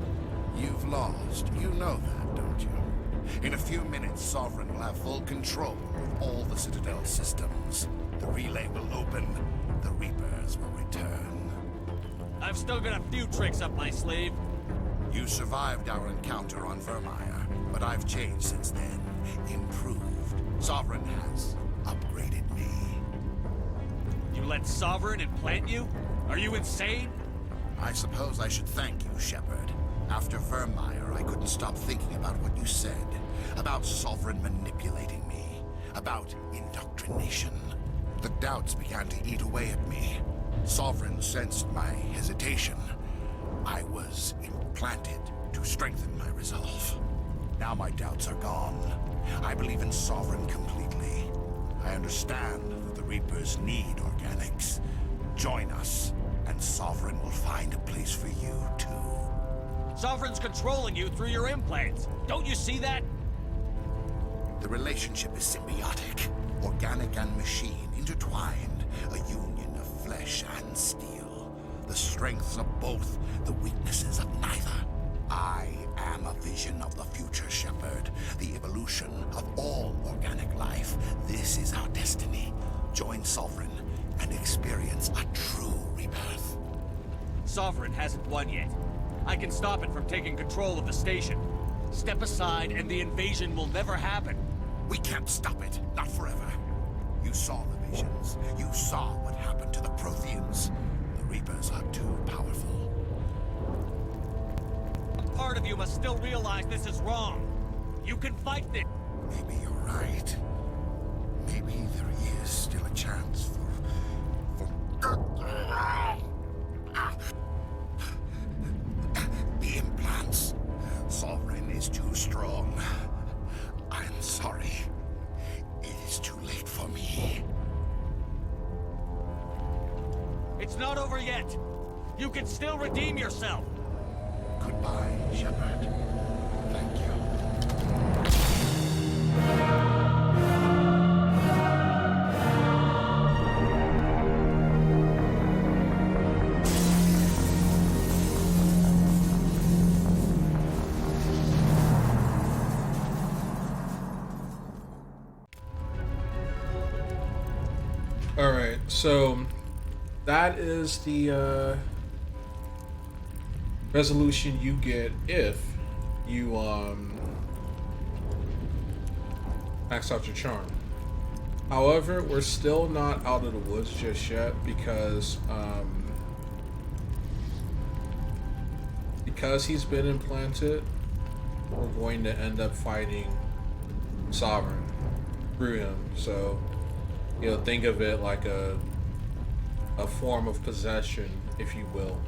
You've lost. You know that, don't you? In a few minutes, Sovereign will have full control of all the Citadel systems. The relay will open. The Reapers will return. I've still got a few tricks up my sleeve. You survived our encounter on Vermeer, but I've changed since then. Improved. Sovereign has upgraded me. You let Sovereign implant you? Are you insane? I suppose I should thank you, Shepard. After Vermeer, I couldn't stop thinking about what you said. About Sovereign manipulating me. About indoctrination. The doubts began to eat away at me. Sovereign sensed my hesitation. I was implanted to strengthen my resolve. Now my doubts are gone. I believe in Sovereign completely. I understand that the Reapers need organics. Join us, and Sovereign will find a place for you, too. Sovereign's controlling you through your implants. Don't you see that? The relationship is symbiotic. Organic and machine intertwined. A union of flesh and steel. The strengths of both, the weaknesses of neither. I am a vision of the future, Shepard. The evolution of all organic life. This is our destiny. Join Sovereign and experience a true rebirth. Sovereign hasn't won yet. I can stop it from taking control of the station. Step aside and the invasion will never happen. We can't stop it. Not forever. You saw the visions. You saw what happened to the Protheans. The Reapers are too powerful. Part of you must still realize this is wrong. You can fight this. Maybe you're right. Maybe there is still a chance for... The implants. Sovereign is too strong. I'm sorry. It is too late for me. It's not over yet. You can still redeem yourself. Goodbye, Shepard. Thank you. Alright, so that is the resolution you get if you max out your charm. However, we're still not out of the woods just yet because he's been implanted, we're going to end up fighting Sovereign through him. So, you know, think of it like a form of possession, if you will.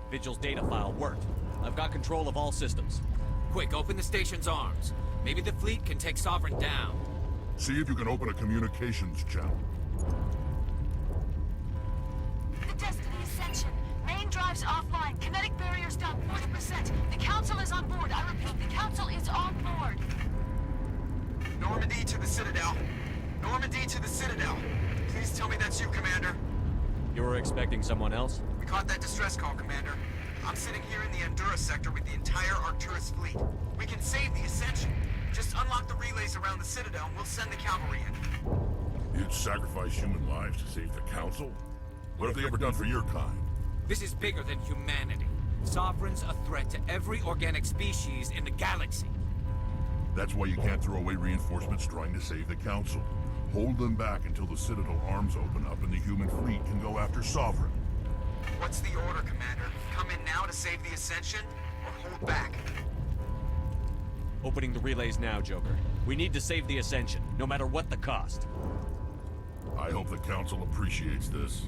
Vigil's data file worked. I've got control of all systems. Quick, open the station's arms. Maybe the fleet can take Sovereign down. See if you can open a communications channel. The Destiny Ascension. Main drives offline. Kinetic barriers down 40%. The Council is on board. I repeat, the Council is on board. Normandy to the Citadel. Normandy to the Citadel. Please tell me that's you, Commander. You were expecting someone else? We caught that distress call, Commander. I'm sitting here in the Endura sector with the entire Arcturus fleet. We can save the Ascension. Just unlock the relays around the Citadel and we'll send the cavalry in. You'd sacrifice human lives to save the Council? What have they ever done for your kind? This is bigger than humanity. Sovereign's a threat to every organic species in the galaxy. That's why you can't throw away reinforcements trying to save the Council. Hold them back until the Citadel arms open up and the human fleet can go after Sovereign. What's the order, Commander? Come in now to save the Ascension, or hold back? Opening the relays now, Joker. We need to save the Ascension, no matter what the cost. I hope the Council appreciates this.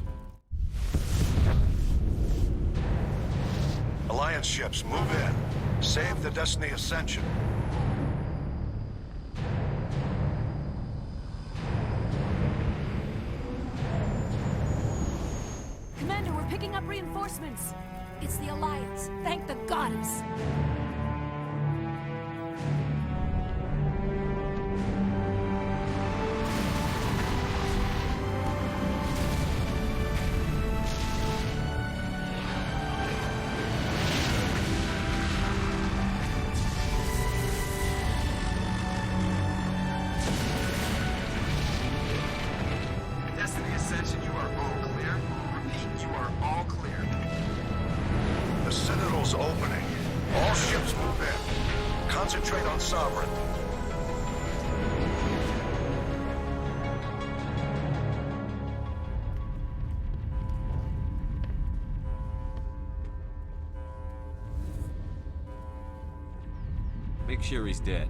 Alliance ships, move in. Save the Destiny Ascension. picking up reinforcements. It's the Alliance. Thank the goddess. Destiny Ascension, you are all clear. Repeat, you are all clear. The Citadel's opening. All ships move in. Concentrate on Sovereign. Make sure he's dead.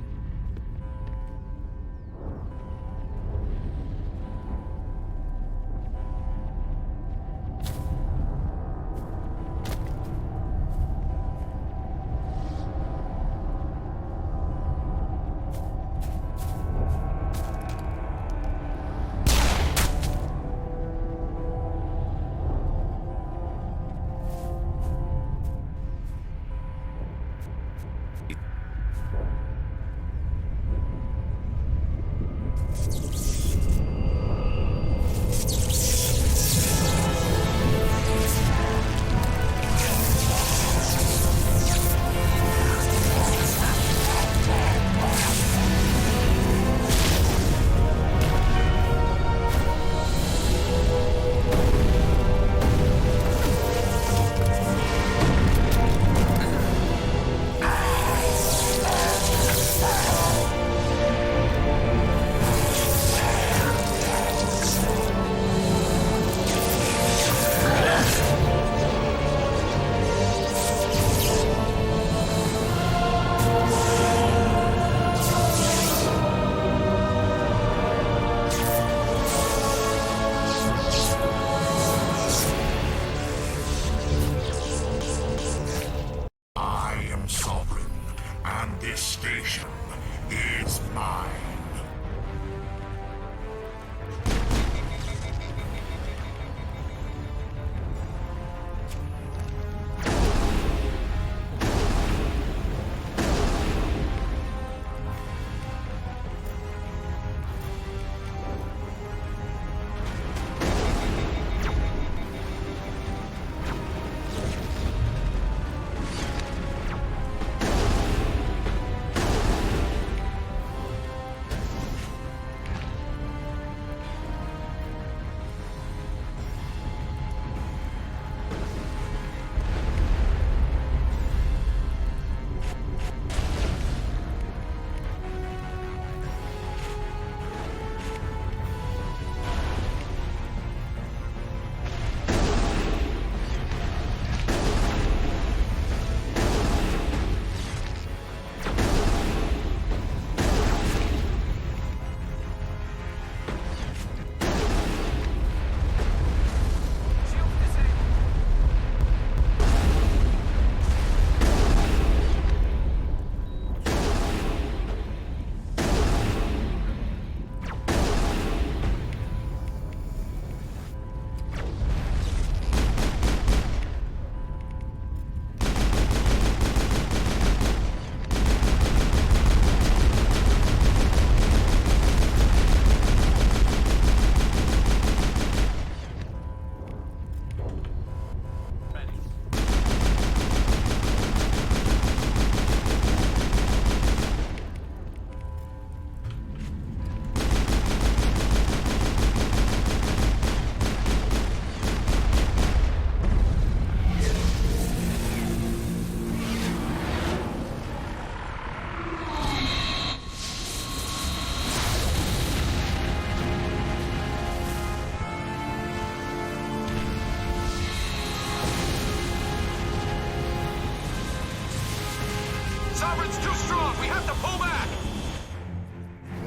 Sovereign's too strong. We have to pull back.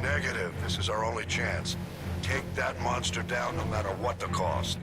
Negative. This is our only chance. Take that monster down no matter what the cost.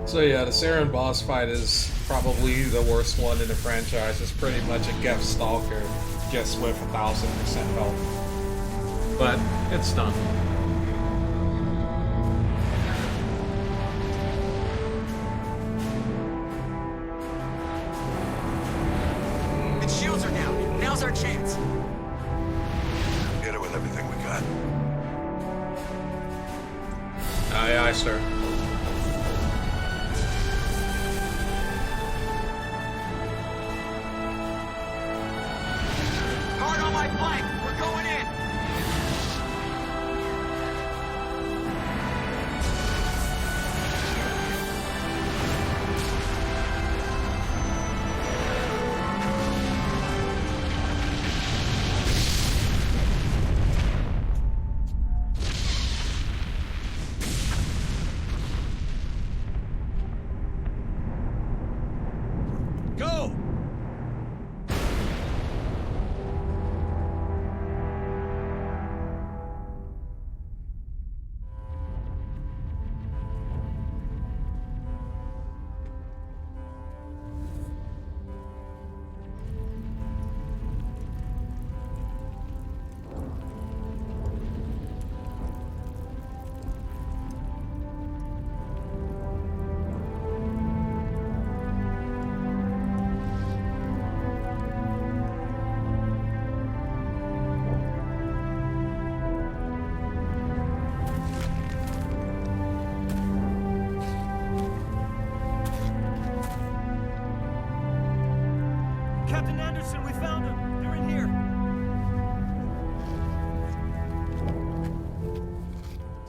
So yeah, the Saren boss fight is probably the worst one in the franchise. It's pretty much a Geth Stalker, just with 1000% health. But it's done. Its shields are down. Now's our chance. Hit it with everything we got. Aye, aye, sir. Hard on my flank. We're going in. Go! Captain Anderson, we found them. They're in here.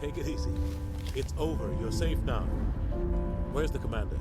Take it easy. It's over. You're safe now. Where's the commander?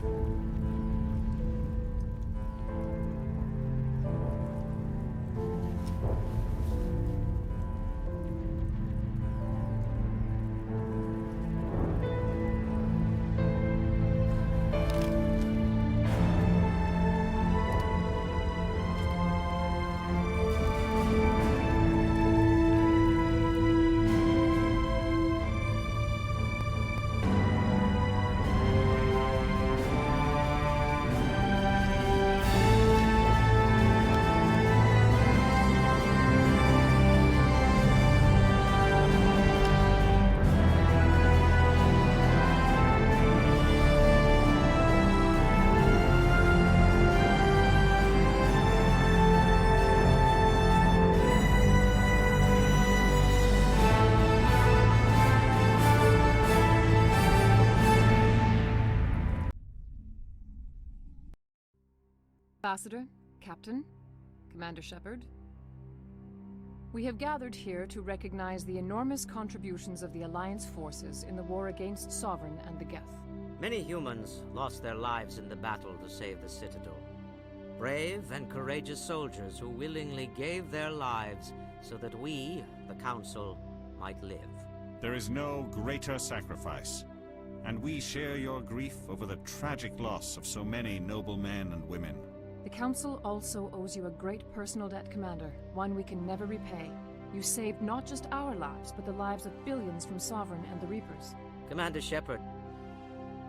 Ambassador, Captain, Commander Shepard. We have gathered here to recognize the enormous contributions of the Alliance forces in the war against Sovereign and the Geth. Many humans lost their lives in the battle to save the Citadel. Brave and courageous soldiers who willingly gave their lives so that we, the Council, might live. There is no greater sacrifice, and we share your grief over the tragic loss of so many noble men and women. The Council also owes you a great personal debt, Commander, one we can never repay. You saved not just our lives, but the lives of billions from Sovereign and the Reapers. Commander Shepard,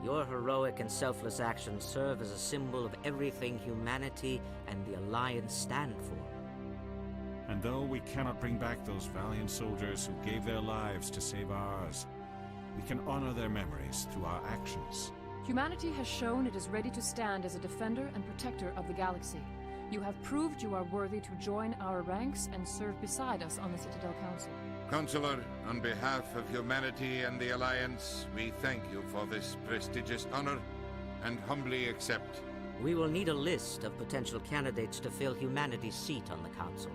your heroic and selfless actions serve as a symbol of everything humanity and the Alliance stand for. And though we cannot bring back those valiant soldiers who gave their lives to save ours, we can honor their memories through our actions. Humanity has shown it is ready to stand as a defender and protector of the galaxy. You have proved you are worthy to join our ranks and serve beside us on the Citadel Council. Counselor, on behalf of humanity and the Alliance, we thank you for this prestigious honor and humbly accept. We will need a list of potential candidates to fill humanity's seat on the Council.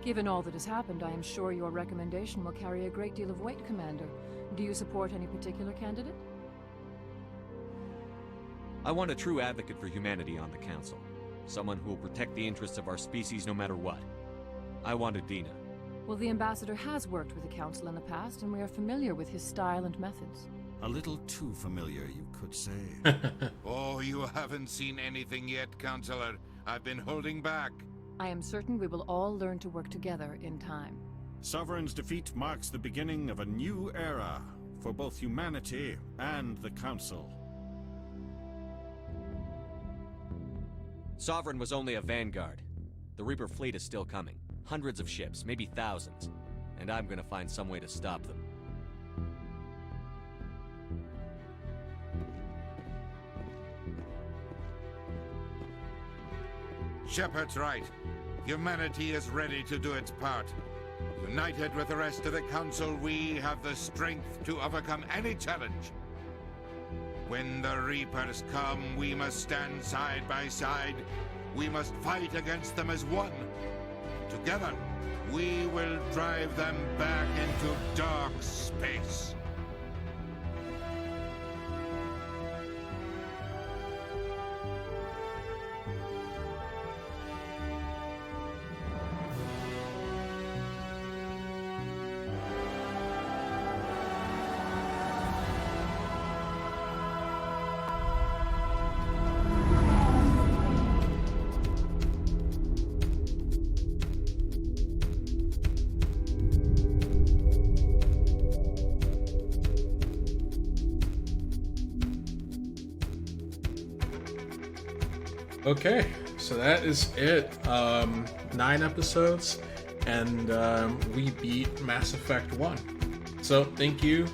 Given all that has happened, I am sure your recommendation will carry a great deal of weight, Commander. Do you support any particular candidate? I want a true advocate for humanity on the Council. Someone who will protect the interests of our species no matter what. I want Adina. Well, the Ambassador has worked with the Council in the past, and we are familiar with his style and methods. A little too familiar, you could say. Oh, you haven't seen anything yet, Counselor. I've been holding back. I am certain we will all learn to work together in time. Sovereign's defeat marks the beginning of a new era for both humanity and the Council. Sovereign was only a vanguard. The Reaper fleet is still coming. Hundreds of ships, maybe thousands. And I'm gonna find some way to stop them. Shepard's right. Humanity is ready to do its part. United with the rest of the Council, we have the strength to overcome any challenge. When the Reapers come, we must stand side by side. We must fight against them as one. Together, we will drive them back into dark space. Okay, so that is it. 9 episodes, and we beat Mass Effect 1. So thank you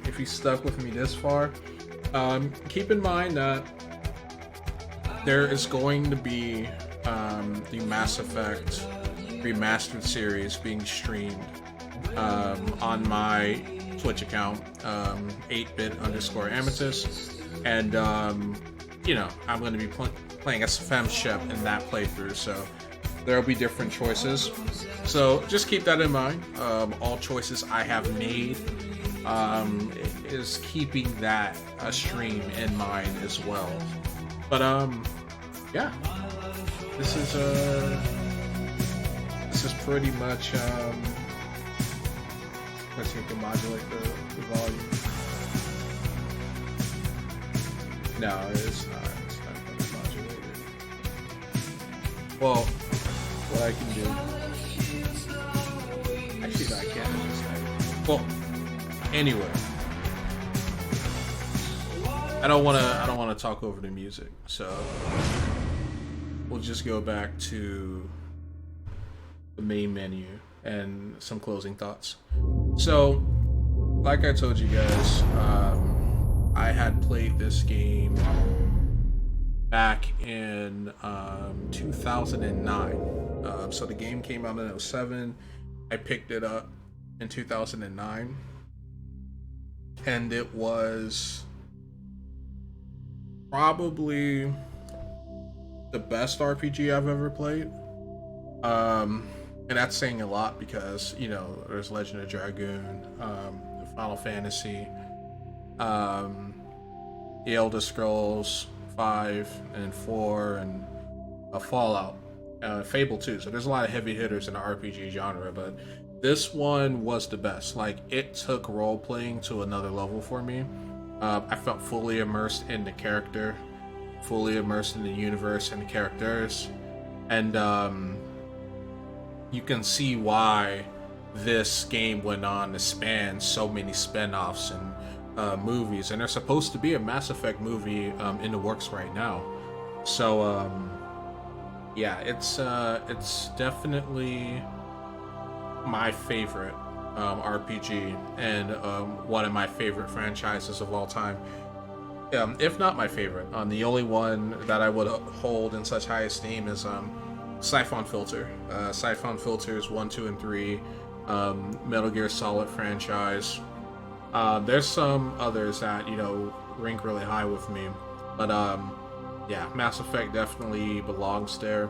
if you stuck with me this far. Keep in mind that there is going to be the Mass Effect Remastered series being streamed on my Twitch account, 8bit_Amethyst, and you know, I'm going to be playing as Shep in that playthrough, so there'll be different choices. So just keep that in mind. All choices I have made is keeping that stream in mind as well. But yeah, this is pretty much let's see if I can modulate the volume. No, it's not. Well, what I can do... Actually, no, I can't do this guy. Well, anyway. I don't wanna talk over the music, so we'll just go back to the main menu and some closing thoughts. So, like I told you guys, I had played this game back in 2009. So the game came out in 2007. I picked it up in 2009, and it was probably the best RPG I've ever played. And that's saying a lot because, you know, there's Legend of Dragoon, Final Fantasy, The Elder Scrolls 5 and 4, and Fallout, Fable 2. So there's a lot of heavy hitters in the RPG genre, but this one was the best. Like, it took role playing to another level for me. I felt fully immersed in the character, fully immersed in the universe and the characters, and you can see why this game went on to span so many spin-offs and movies, and there's supposed to be a Mass Effect movie in the works right now. So yeah, it's definitely my favorite RPG, and one of my favorite franchises of all time, if not my favorite. The only one that I would hold in such high esteem is Siphon Filter. Siphon Filters 1, 2, and 3, Metal Gear Solid franchise. There's some others that, you know, rank really high with me, but yeah, Mass Effect definitely belongs there,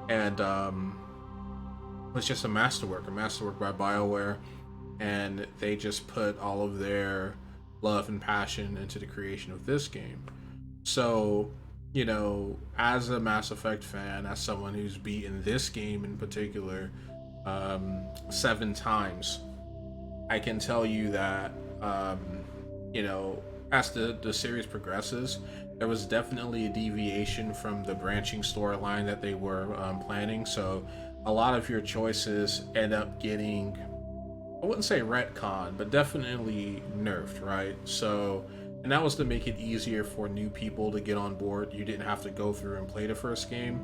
and it's just a masterwork by BioWare, and they just put all of their love and passion into the creation of this game. So, you know, as a Mass Effect fan, as someone who's beaten this game in particular 7 times, I can tell you that you know, as the series progresses, there was definitely a deviation from the branching storyline that they were planning. So a lot of your choices end up getting, I wouldn't say retcon, but definitely nerfed, right? So and that was to make it easier for new people to get on board. You didn't have to go through and play the first game.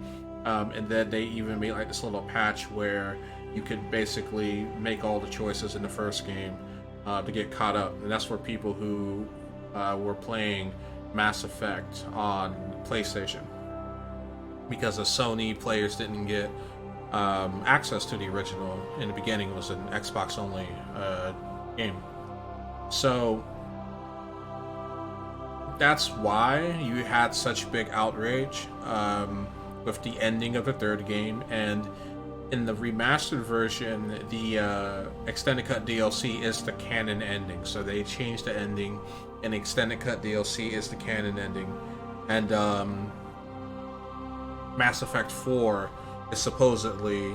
And then they even made like this little patch where you could basically make all the choices in the first game to get caught up. And that's for people who were playing Mass Effect on PlayStation, because the Sony players didn't get access to the original. In the beginning, it was an Xbox only game. So that's why you had such big outrage with the ending of the third game. And in the remastered version, the extended cut DLC is the canon ending. So they changed the ending, and the extended cut DLC is the canon ending. And Mass Effect 4 is supposedly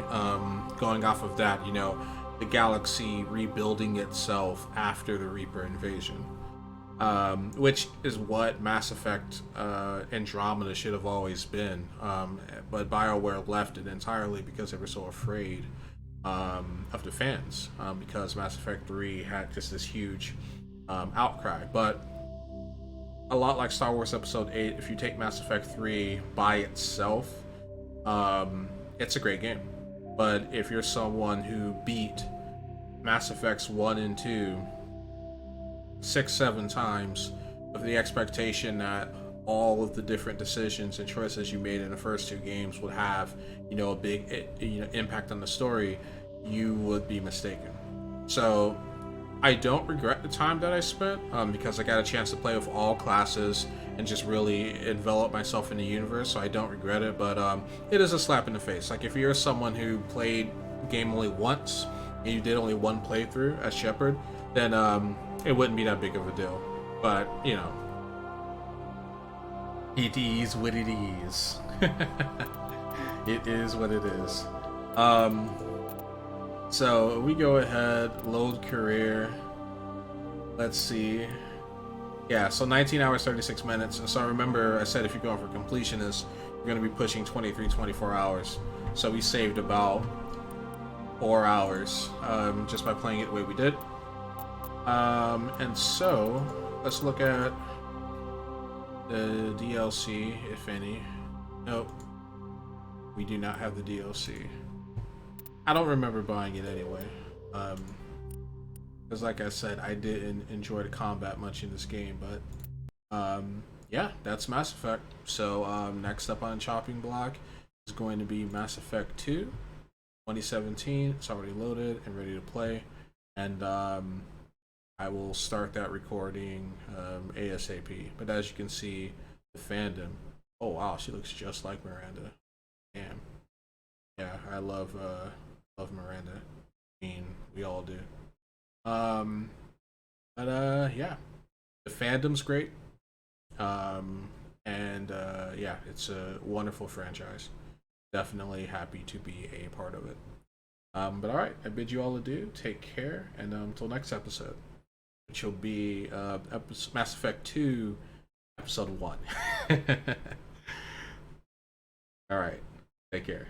going off of that, you know, the galaxy rebuilding itself after the Reaper invasion. Which is what Mass Effect Andromeda should have always been, but BioWare left it entirely because they were so afraid of the fans, because Mass Effect 3 had just this huge outcry. But a lot like Star Wars Episode 8, if you take Mass Effect 3 by itself, it's a great game. But if you're someone who beat Mass Effects 1 and 2 6-7 times with the expectation that all of the different decisions and choices you made in the first two games would have, you know, a big, you know, impact on the story, you would be mistaken. So I don't regret the time that I spent, because I got a chance to play with all classes and just really envelop myself in the universe, so I don't regret it. But it is a slap in the face. Like, if you're someone who played the game only once and you did only one playthrough as Shepard, then it wouldn't be that big of a deal. But, you know, it is what it is. It is what it is. So we go ahead, load career. Let's see. Yeah, so 19 hours, 36 minutes. So I remember I said if you're going for completionist, you're going to be pushing 23, 24 hours. So we saved about 4 hours just by playing it the way we did. And so let's look at the DLC, if any. Nope, we do not have the DLC. I don't remember buying it anyway, because like I said, I didn't enjoy the combat much in this game. But yeah, that's Mass Effect. So next up on chopping block is going to be Mass Effect 2 2017. It's already loaded and ready to play, and I will start that recording ASAP. But as you can see, the fandom. Oh wow, she looks just like Miranda. Damn. Yeah, I love Miranda. I mean, we all do. But yeah, the fandom's great. And yeah, it's a wonderful franchise. Definitely happy to be a part of it. But all right, I bid you all adieu. Take care, and until next episode, which will be Mass Effect 2, Episode 1. All right, take care.